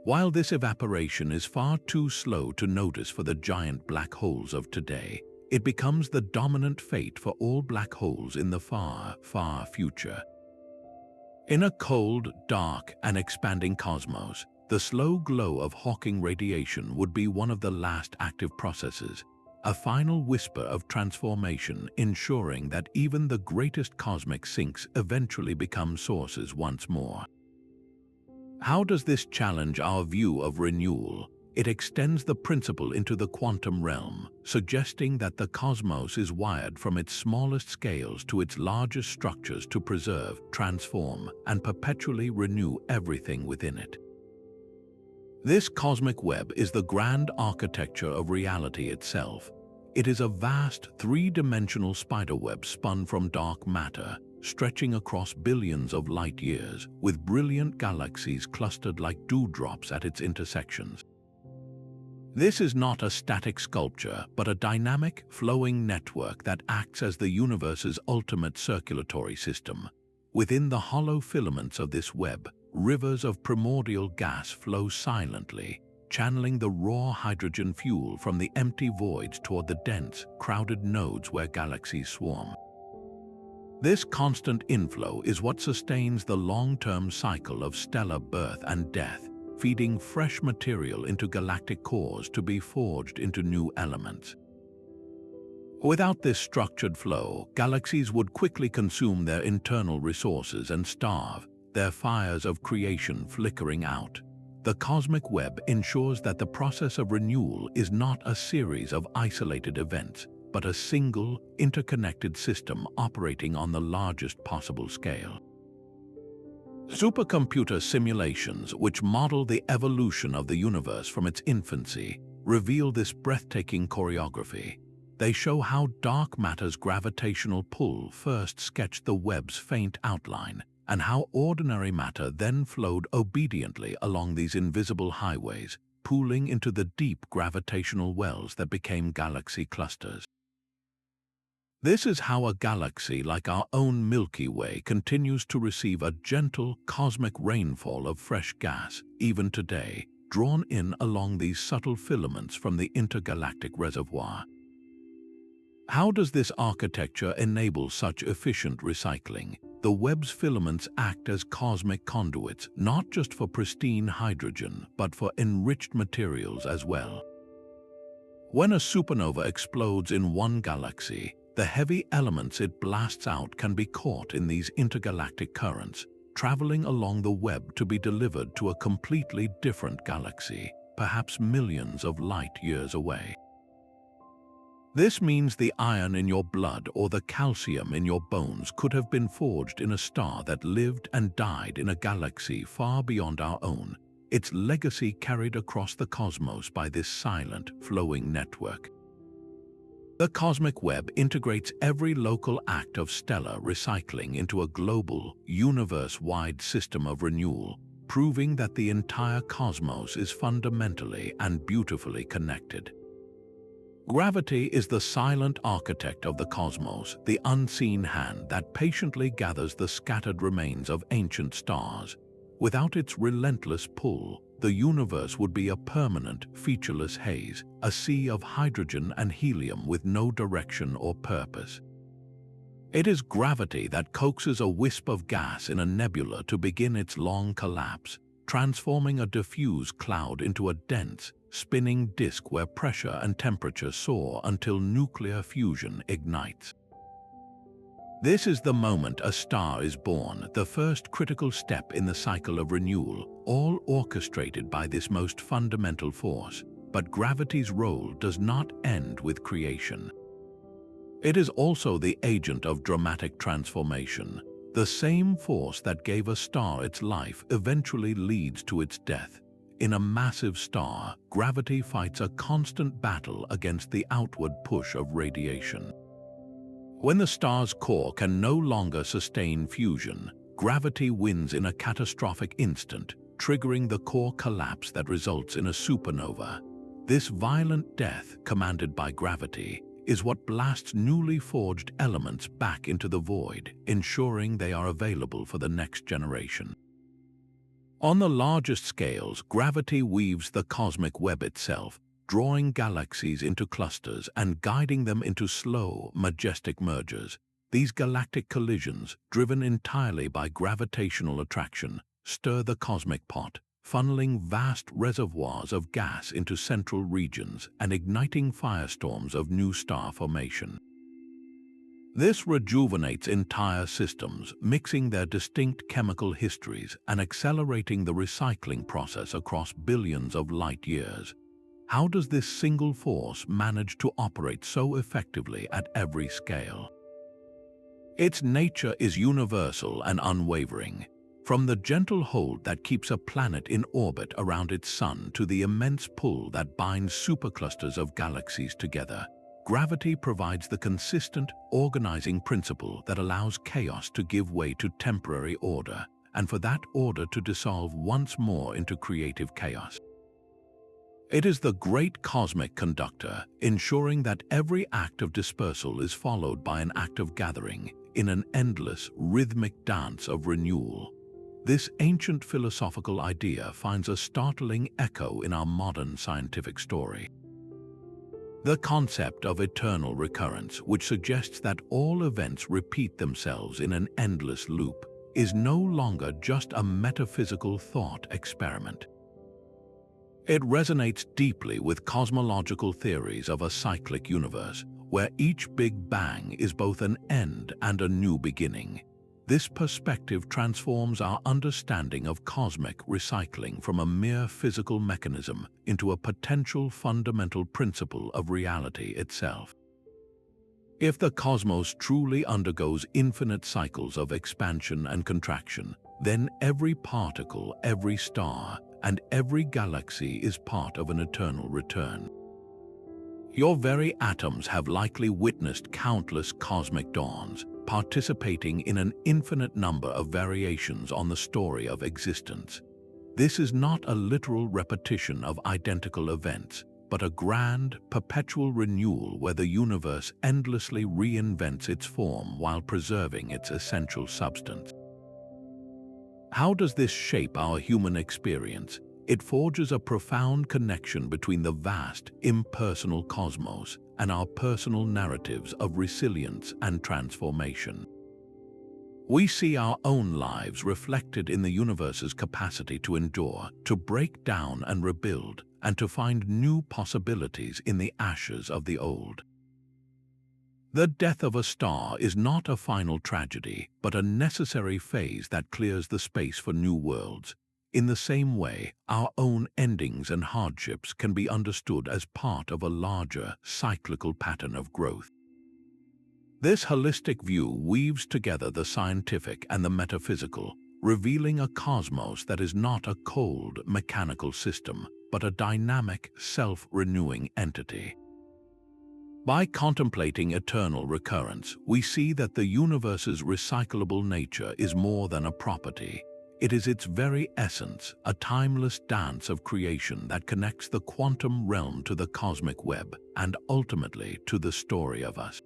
While this evaporation is far too slow to notice for the giant black holes of today, it becomes the dominant fate for all black holes in the far, far future. In a cold, dark, and expanding cosmos, the slow glow of Hawking radiation would be one of the last active processes, a final whisper of transformation, ensuring that even the greatest cosmic sinks eventually become sources once more. How does this challenge our view of renewal? It extends the principle into the quantum realm, suggesting that the cosmos is wired from its smallest scales to its largest structures to preserve, transform, and perpetually renew everything within it. This cosmic web is the grand architecture of reality itself. It is a vast, three-dimensional spiderweb spun from dark matter, stretching across billions of light years, with brilliant galaxies clustered like dewdrops at its intersections. This is not a static sculpture, but a dynamic, flowing network that acts as the universe's ultimate circulatory system. Within the hollow filaments of this web, rivers of primordial gas flow silently, channeling the raw hydrogen fuel from the empty voids toward the dense, crowded nodes where galaxies swarm. This constant inflow is what sustains the long-term cycle of stellar birth and death, feeding fresh material into galactic cores to be forged into new elements. Without this structured flow, galaxies would quickly consume their internal resources and starve, their fires of creation flickering out. The cosmic web ensures that the process of renewal is not a series of isolated events, but a single, interconnected system operating on the largest possible scale. Supercomputer simulations, which model the evolution of the universe from its infancy, reveal this breathtaking choreography. They show how dark matter's gravitational pull first sketched the web's faint outline, and how ordinary matter then flowed obediently along these invisible highways, pooling into the deep gravitational wells that became galaxy clusters. This is how a galaxy like our own Milky Way continues to receive a gentle cosmic rainfall of fresh gas, even today, drawn in along these subtle filaments from the intergalactic reservoir. How does this architecture enable such efficient recycling? The web's filaments act as cosmic conduits, not just for pristine hydrogen, but for enriched materials as well. When a supernova explodes in one galaxy, the heavy elements it blasts out can be caught in these intergalactic currents, traveling along the web to be delivered to a completely different galaxy, perhaps millions of light years away. This means the iron in your blood or the calcium in your bones could have been forged in a star that lived and died in a galaxy far beyond our own, its legacy carried across the cosmos by this silent, flowing network. The cosmic web integrates every local act of stellar recycling into a global, universe-wide system of renewal, proving that the entire cosmos is fundamentally and beautifully connected. Gravity is the silent architect of the cosmos, the unseen hand that patiently gathers the scattered remains of ancient stars. Without its relentless pull, the universe would be a permanent, featureless haze, a sea of hydrogen and helium with no direction or purpose. It is gravity that coaxes a wisp of gas in a nebula to begin its long collapse, transforming a diffuse cloud into a dense, spinning disk where pressure and temperature soar until nuclear fusion ignites. This is the moment a star is born, the first critical step in the cycle of renewal, all orchestrated by this most fundamental force. But gravity's role does not end with creation. It is also the agent of dramatic transformation. The same force that gave a star its life eventually leads to its death. In a massive star, gravity fights a constant battle against the outward push of radiation. When the star's core can no longer sustain fusion, gravity wins in a catastrophic instant, triggering the core collapse that results in a supernova. This violent death, commanded by gravity, is what blasts newly forged elements back into the void, ensuring they are available for the next generation. On the largest scales, gravity weaves the cosmic web itself, drawing galaxies into clusters and guiding them into slow, majestic mergers. These galactic collisions, driven entirely by gravitational attraction, stir the cosmic pot, funneling vast reservoirs of gas into central regions and igniting firestorms of new star formation. This rejuvenates entire systems, mixing their distinct chemical histories and accelerating the recycling process across billions of light years. How does this single force manage to operate so effectively at every scale? Its nature is universal and unwavering. From the gentle hold that keeps a planet in orbit around its sun to the immense pull that binds superclusters of galaxies together, gravity provides the consistent, organizing principle that allows chaos to give way to temporary order, and for that order to dissolve once more into creative chaos. It is the great cosmic conductor, ensuring that every act of dispersal is followed by an act of gathering in an endless, rhythmic dance of renewal. This ancient philosophical idea finds a startling echo in our modern scientific story. The concept of eternal recurrence, which suggests that all events repeat themselves in an endless loop, is no longer just a metaphysical thought experiment. It resonates deeply with cosmological theories of a cyclic universe, where each Big Bang is both an end and a new beginning. This perspective transforms our understanding of cosmic recycling from a mere physical mechanism into a potential fundamental principle of reality itself. If the cosmos truly undergoes infinite cycles of expansion and contraction, then every particle, every star, and every galaxy is part of an eternal return. Your very atoms have likely witnessed countless cosmic dawns, participating in an infinite number of variations on the story of existence. This is not a literal repetition of identical events, but a grand, perpetual renewal where the universe endlessly reinvents its form while preserving its essential substance. How does this shape our human experience? It forges a profound connection between the vast, impersonal cosmos and our personal narratives of resilience and transformation. We see our own lives reflected in the universe's capacity to endure, to break down and rebuild, and to find new possibilities in the ashes of the old. The death of a star is not a final tragedy, but a necessary phase that clears the space for new worlds. In the same way, our own endings and hardships can be understood as part of a larger, cyclical pattern of growth. This holistic view weaves together the scientific and the metaphysical, revealing a cosmos that is not a cold, mechanical system, but a dynamic, self-renewing entity. By contemplating eternal recurrence, we see that the universe's recyclable nature is more than a property. It is its very essence, a timeless dance of creation that connects the quantum realm to the cosmic web and ultimately to the story of us.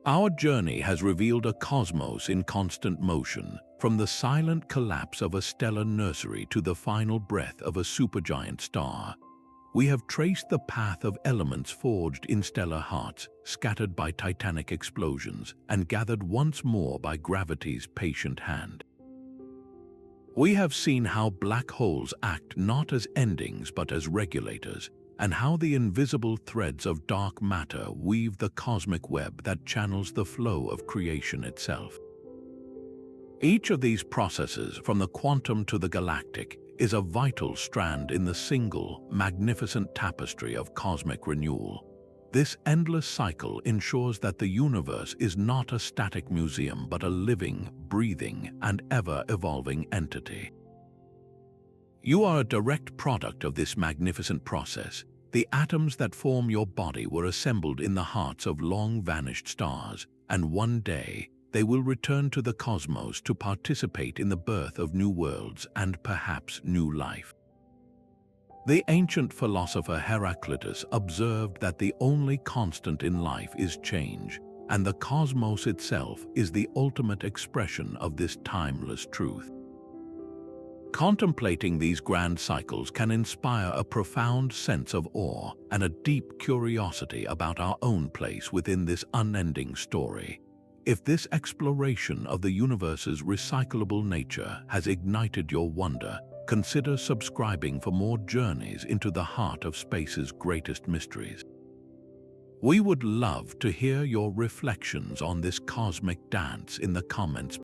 Our journey has revealed a cosmos in constant motion, from the silent collapse of a stellar nursery to the final breath of a supergiant star. We have traced the path of elements forged in stellar hearts, scattered by titanic explosions, and gathered once more by gravity's patient hand. We have seen how black holes act not as endings but as regulators, and how the invisible threads of dark matter weave the cosmic web that channels the flow of creation itself. Each of these processes, from the quantum to the galactic, is a vital strand in the single, magnificent tapestry of cosmic renewal. This endless cycle ensures that the universe is not a static museum but a living, breathing, and ever-evolving entity. You are a direct product of this magnificent process. The atoms that form your body were assembled in the hearts of long-vanished stars, and one day they will return to the cosmos to participate in the birth of new worlds and perhaps new life. The ancient philosopher Heraclitus observed that the only constant in life is change, and the cosmos itself is the ultimate expression of this timeless truth. Contemplating these grand cycles can inspire a profound sense of awe and a deep curiosity about our own place within this unending story. If this exploration of the universe's recyclable nature has ignited your wonder, consider subscribing for more journeys into the heart of space's greatest mysteries. We would love to hear your reflections on this cosmic dance in the comments